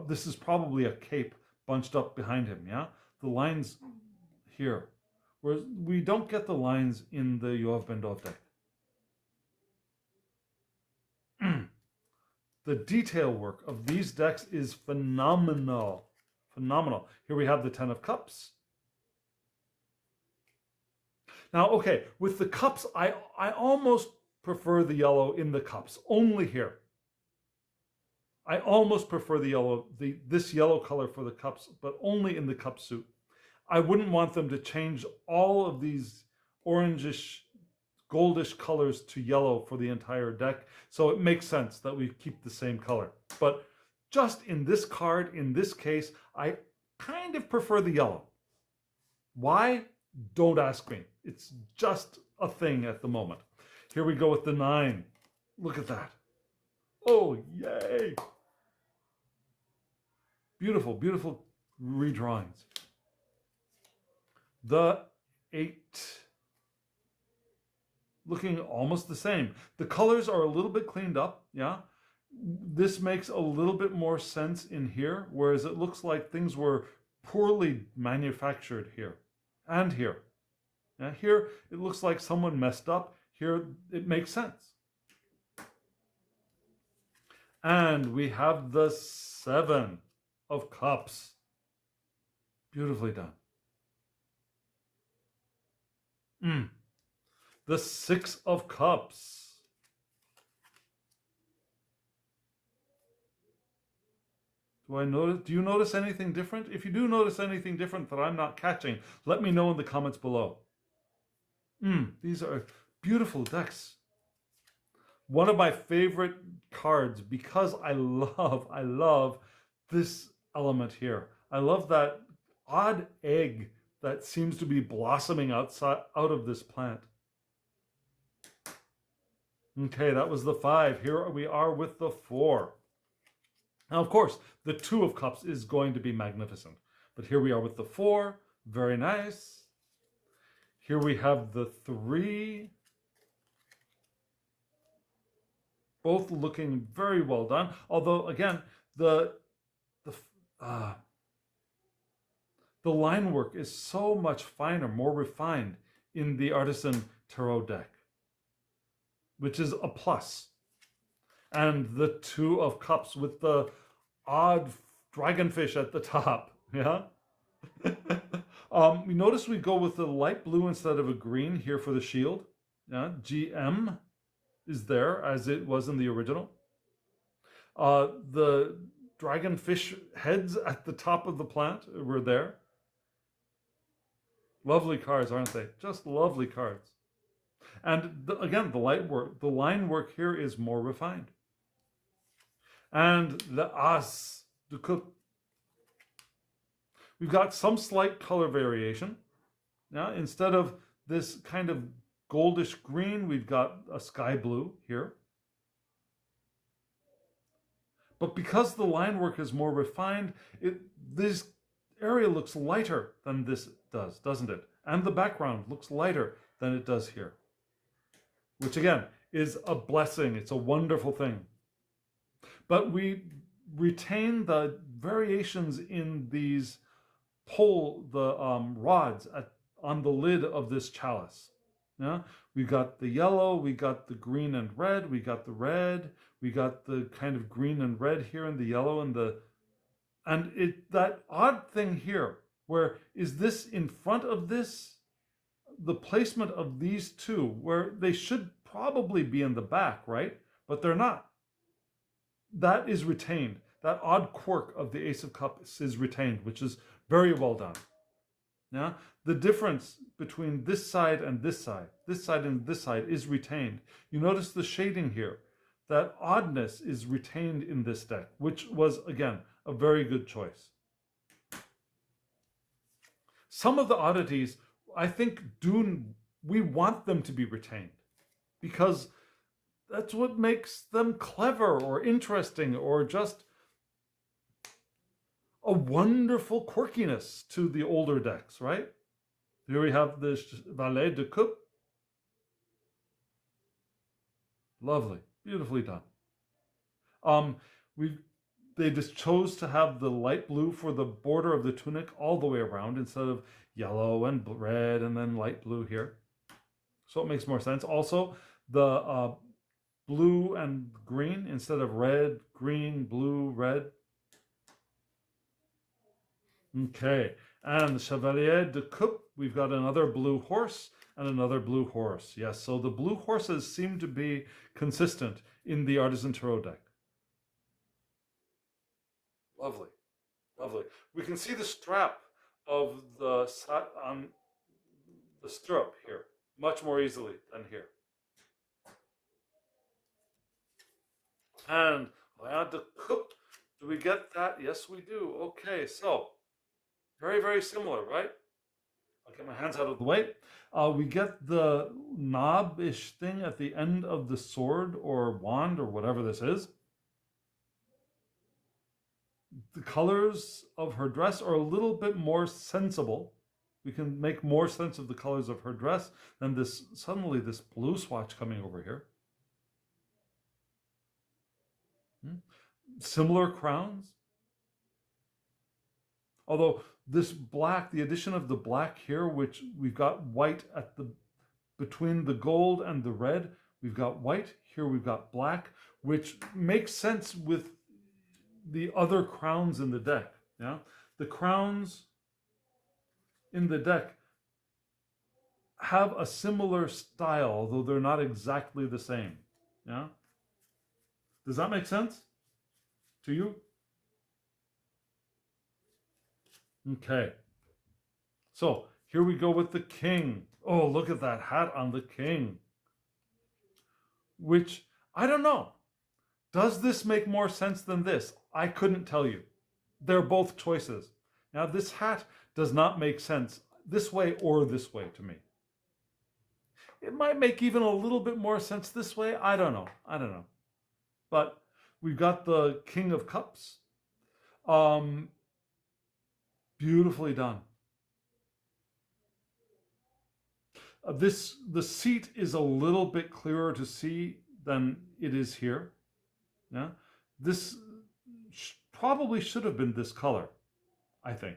This is probably a cape bunched up behind him, yeah? The lines here. Whereas we don't get the lines in the Yoav Ben-Dov deck. The detail work of these decks is phenomenal. Phenomenal. Here we have the 10 of Cups. Now, okay, with the cups, I almost prefer the yellow in the cups, only here. I almost prefer the yellow, this yellow color for the cups, but only in the cup suit. I wouldn't want them to change all of these orangish, goldish colors to yellow for the entire deck. So it makes sense that we keep the same color. But just in this card, in this case, I kind of prefer the yellow. Why? Don't ask me. It's just a thing at the moment. Here we go with the 9. Look at that. Oh, yay. Beautiful, beautiful redrawings. The 8. Looking almost the same. The colors are a little bit cleaned up, yeah? This makes a little bit more sense in here, whereas it looks like things were poorly manufactured here and here. Now here, it looks like someone messed up. Here, it makes sense. And we have the 7 of Cups. Beautifully done. The 6 of Cups. Do you notice anything different? If you do notice anything different that I'm not catching, let me know in the comments below. These are beautiful decks. One of my favorite cards because I love this element here. I love that odd egg that seems to be blossoming out of this plant. Okay, that was the 5. Here we are with the 4. Now, of course, the 2 of Cups is going to be magnificent. But here we are with the 4. Very nice. Here we have the 3. Both looking very well done. Although, again, the line work is so much finer, more refined in the Artisan Tarot deck, which is a plus. And the 2 of Cups with the odd dragonfish at the top, yeah? You notice we go with the light blue instead of a green here for the shield. Yeah, GM is there as it was in the original. The dragonfish heads at the top of the plant were there. Lovely cards, aren't they? Just lovely cards. And again, the line work here is more refined. And the As de Coupe, We've got some slight color variation. Now, instead of this kind of goldish green, we've got a sky blue here. But because the line work is more refined, this area looks lighter than this does, doesn't it? And the background looks lighter than it does here. Which again, is a blessing. It's a wonderful thing. But we retain the variations in these rods on the lid of this chalice. Yeah, we got the yellow, we got the green and red, we got the red, we got the kind of green and red here, and the yellow and that odd thing here, where is this in front of this? The placement of these two, where they should probably be in the back, right? But they're not. That is retained. That odd quirk of the Ace of Cups is retained, which is very well done. Yeah, the difference between this side and this side and this side is retained. You notice the shading here. That oddness is retained in this deck, which was, again, a very good choice. Some of the oddities, I think, we want them to be retained because that's what makes them clever or interesting or just a wonderful quirkiness to the older decks, right? Here we have the Valet de Coupe. Lovely, beautifully done. They just chose to have the light blue for the border of the tunic all the way around instead of yellow and red and then light blue here. So it makes more sense. Also, the blue and green instead of red, green, blue, red. Okay, and the Chevalier de Coupe, we've got another blue horse and another blue horse. Yes, so the blue horses seem to be consistent in the Artisan Tarot deck. Lovely, lovely. We can see the strap of the stirrup here much more easily than here. And Valet de Coupe, do we get that? Yes, we do. Okay, so very, very similar, right? I'll get my hands out of the way. We get the knob-ish thing at the end of the sword or wand or whatever this is. The colors of her dress are a little bit more sensible. We can make more sense of the colors of her dress than this blue swatch coming over here. Similar crowns. Although this black, the addition of the black here, which we've got white between the gold and the red, we've got white, here we've got black, which makes sense with the other crowns in the deck. Yeah, the crowns in the deck have a similar style, although they're not exactly the same. Yeah, does that make sense to you? Okay, so here we go with the king. Oh, look at that hat on the king. Which, I don't know. Does this make more sense than this? I couldn't tell you. They're both choices. Now, this hat does not make sense this way or this way to me. It might make even a little bit more sense this way. I don't know. But we've got the King of Cups. Beautifully done. The seat is a little bit clearer to see than it is here. Yeah, this probably should have been this color, I think.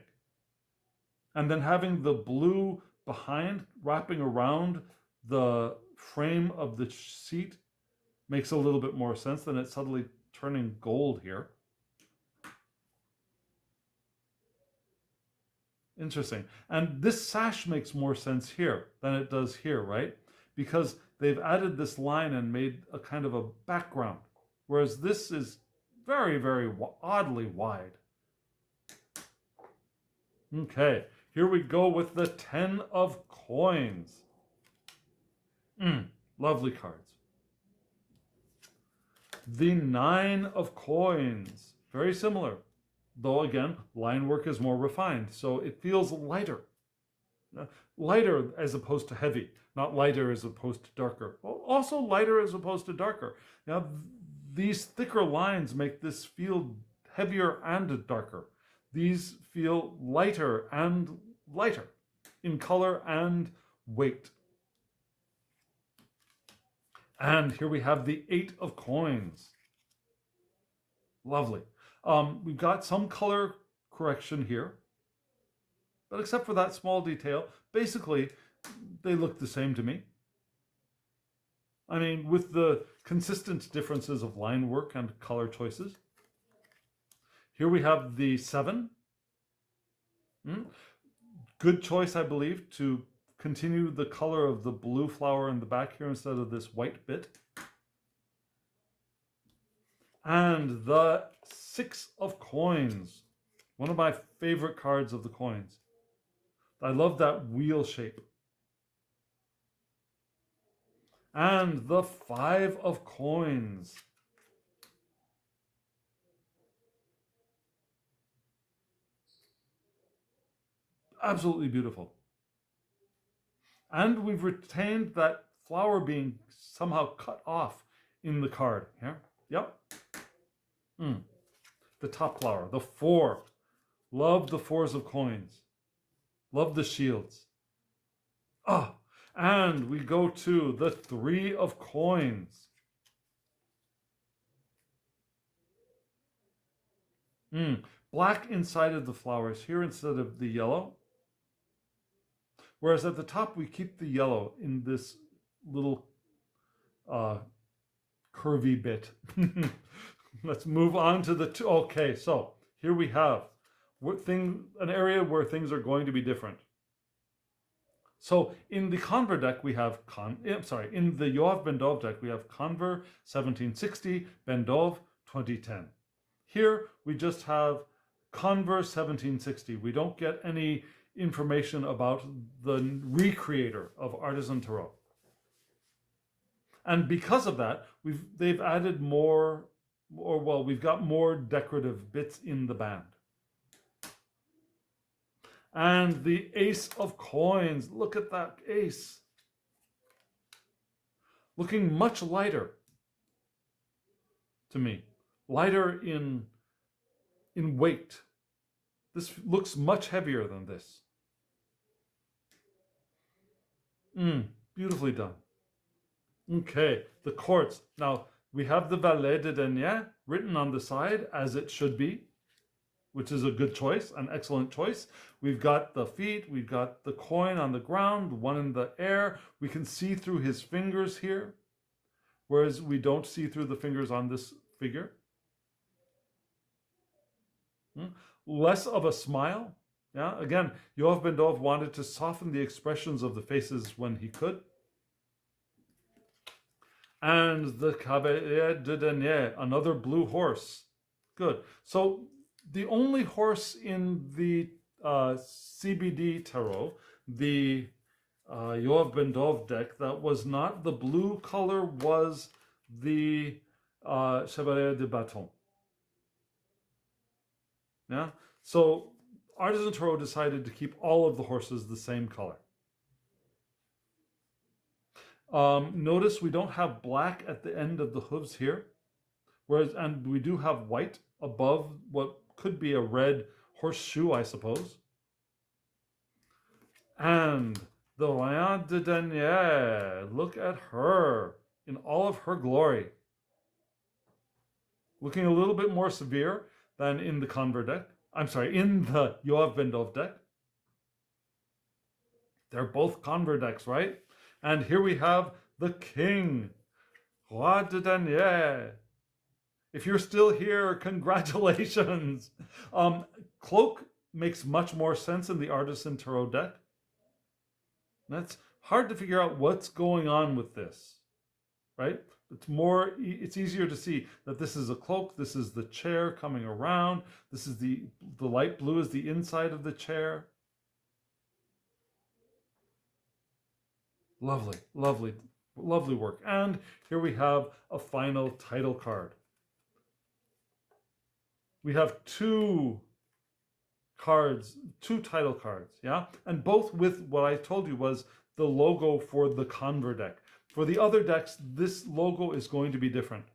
And then having the blue behind wrapping around the frame of the seat makes a little bit more sense than it suddenly turning gold here. Interesting. And this sash makes more sense here than it does here, right? Because they've added this line and made a kind of a background, whereas this is very, very oddly wide. Okay, here we go with the 10 of coins. Lovely cards. The 9 of coins, very similar. though again, line work is more refined, so it feels lighter. Lighter as opposed to heavy, not lighter as opposed to darker. Also lighter as opposed to darker. Now, these thicker lines make this feel heavier and darker. These feel lighter and lighter in color and weight. And here we have the 8 of coins. Lovely. We've got some color correction here, but except for that small detail, basically they look the same to me. I mean, with the consistent differences of line work and color choices. Here we have the 7. Good choice, I believe, to continue the color of the blue flower in the back here instead of this white bit. And the 6 of coins. One of my favorite cards of the coins. I love that wheel shape. And the 5 of coins. Absolutely beautiful. And we've retained that flower being somehow cut off in the card. Here. Yep. The top flower. The 4. Love the 4s of coins. Love the shields. And we go to the 3 of coins. Black inside of the flowers here instead of the yellow. Whereas at the top, we keep the yellow in this little curvy bit. Let's move on to the 2. Okay, so here we have an area where things are going to be different. So in the Conver deck, we have in the Yoav Ben-Dov deck, we have Conver 1760, Ben-Dov 2010. Here we just have Conver 1760. We don't get any information about the recreator of Artisan Tarot. And because of that, they've added more, we've got more decorative bits in the band. And the Ace of Coins. Look at that ace. Looking much lighter to me. Lighter in weight. This looks much heavier than this. Beautifully done. Okay, the courts. Now, we have the Valet de Denier written on the side as it should be, which is a good choice, an excellent choice. We've got the feet, we've got the coin on the ground, one in the air. We can see through his fingers here, whereas we don't see through the fingers on this figure. Less of a smile. Yeah, again, Yoav Ben-Dov wanted to soften the expressions of the faces when he could. And the Cavalier de Denier, another blue horse. Good. So the only horse in the CBD Tarot, the Yoav Ben-Dov deck, that was not the blue color was the Chevalier de Bâton. Yeah? So Artisan Tarot decided to keep all of the horses the same color. Notice we don't have black at the end of the hooves here, and we do have white above what could be a red horseshoe, I suppose. And the Lion de Denier, look at her in all of her glory. Looking a little bit more severe than in the Conver deck. I'm sorry, in the Yoav Ben-Dov deck. They're both Conver decks, right? And here we have the King, Roi de Denier. If you're still here, congratulations. Cloak makes much more sense in the Artisan Tarot deck. That's hard to figure out what's going on with this, right? It's easier to see that this is a cloak, this is the chair coming around, this is the light blue is the inside of the chair. Lovely, lovely, lovely work. And here we have a final title card. We have two cards, two title cards, yeah? And both with what I told you was the logo for the Conver deck. For the other decks, this logo is going to be different.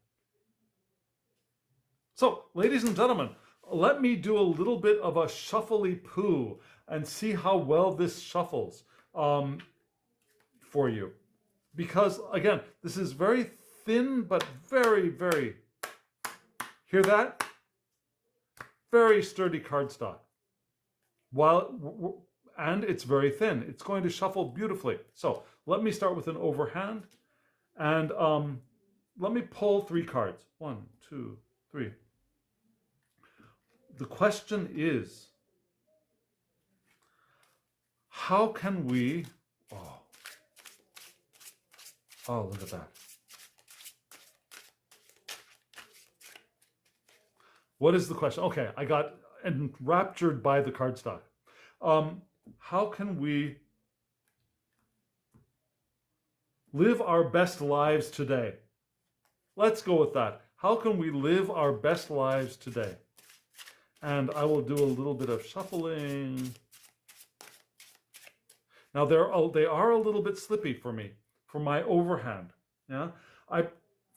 So, ladies and gentlemen, let me do a little bit of a shuffly-poo and see how well this shuffles for you. Because, again, this is very thin, but very, very, hear that? Very sturdy cardstock. And it's very thin. It's going to shuffle beautifully. So let me start with an overhand, and let me pull 3 cards. 1, 2, 3. The question is, how can we? Oh, look at that. What is the question? Okay, I got enraptured by the cardstock. How can we live our best lives today? Let's go with that. How can we live our best lives today? And I will do a little bit of shuffling. Now they are a little bit slippy for me, for my overhand. Yeah,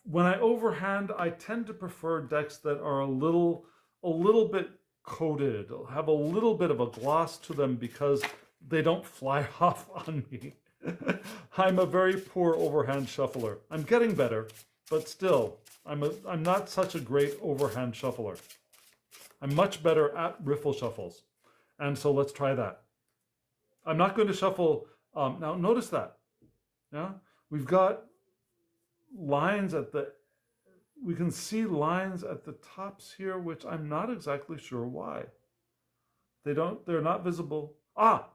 when I overhand, I tend to prefer decks that are a little bit coated, have a little bit of a gloss to them because they don't fly off on me. I'm a very poor overhand shuffler. I'm getting better, but still, I'm not such a great overhand shuffler. I'm much better at riffle shuffles. And so let's try that. I'm not going to shuffle. Now notice that. Yeah, we've got lines we can see lines at the tops here, which I'm not exactly sure why. They're not visible.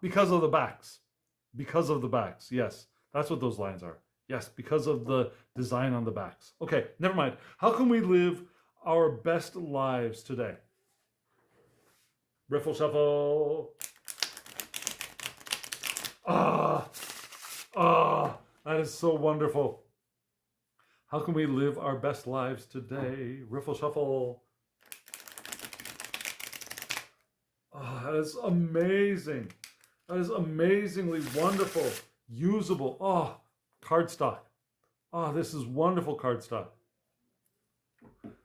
Because of the backs. Because of the backs. Yes, that's what those lines are. Yes, because of the design on the backs. Okay, never mind. How can we live our best lives today? Riffle shuffle. That is so wonderful. How can we live our best lives today? Riffle shuffle. That is amazing. That is amazingly wonderful, usable. Cardstock. This is wonderful cardstock.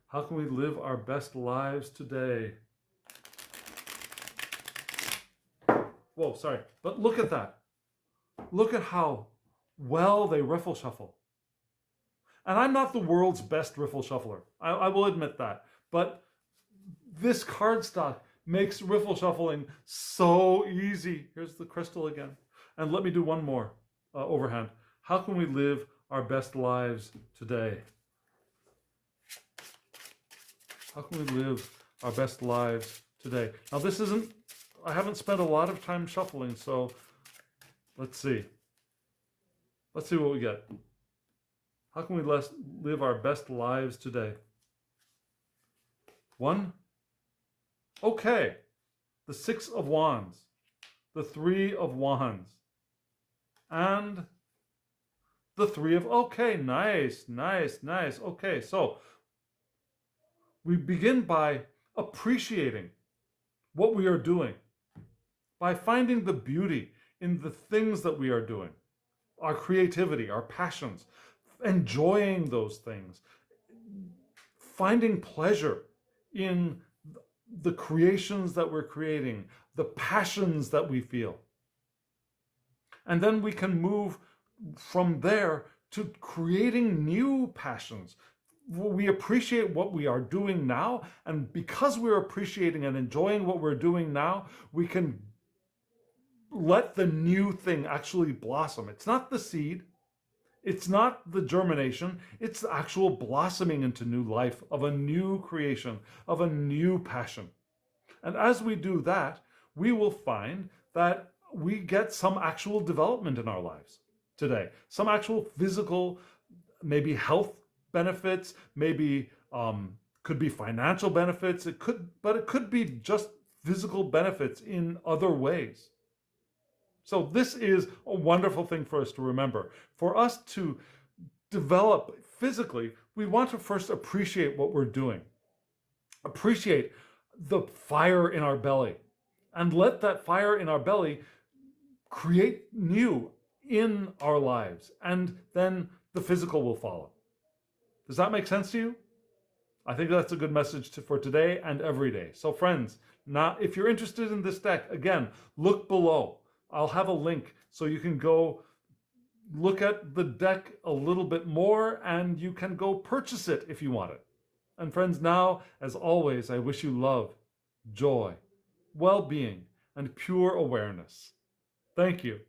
How can we live our best lives today? Whoa, sorry. But look at that. Look at how well they riffle shuffle. And I'm not the world's best riffle shuffler. I will admit that. But this cardstock makes riffle shuffling so easy. Here's the crystal again. And let me do one more overhand. How can we live our best lives today? How can we live our best lives today? Now this isn't, I haven't spent a lot of time shuffling, so let's see. Let's see what we get. How can we live our best lives today? 1. Okay. The 6 of Wands. The 3 of Wands. And the 3 of... Okay, nice, nice, nice. Okay, so we begin by appreciating what we are doing, by finding the beauty in the things that we are doing, our creativity, our passions, enjoying those things, finding pleasure in the creations that we're creating, the passions that we feel. And then we can move from there to creating new passions. We appreciate what we are doing now, and because we're appreciating and enjoying what we're doing now, we can let the new thing actually blossom. It's not the seed, it's not the germination, it's the actual blossoming into new life of a new creation, of a new passion. And as we do that, we will find that we get some actual development in our lives today, some actual physical, maybe health benefits, maybe could be financial benefits, it could be just physical benefits in other ways. So this is a wonderful thing for us to remember. For us to develop physically, we want to first appreciate what we're doing. Appreciate the fire in our belly and let that fire in our belly create new in our lives, and then the physical will follow. Does that make sense to you? I think that's a good message for today and every day. So friends, now if you're interested in this deck, again, look below. I'll have a link so you can go look at the deck a little bit more, and you can go purchase it if you want it. And friends, now, as always, I wish you love, joy, well-being, and pure awareness. Thank you.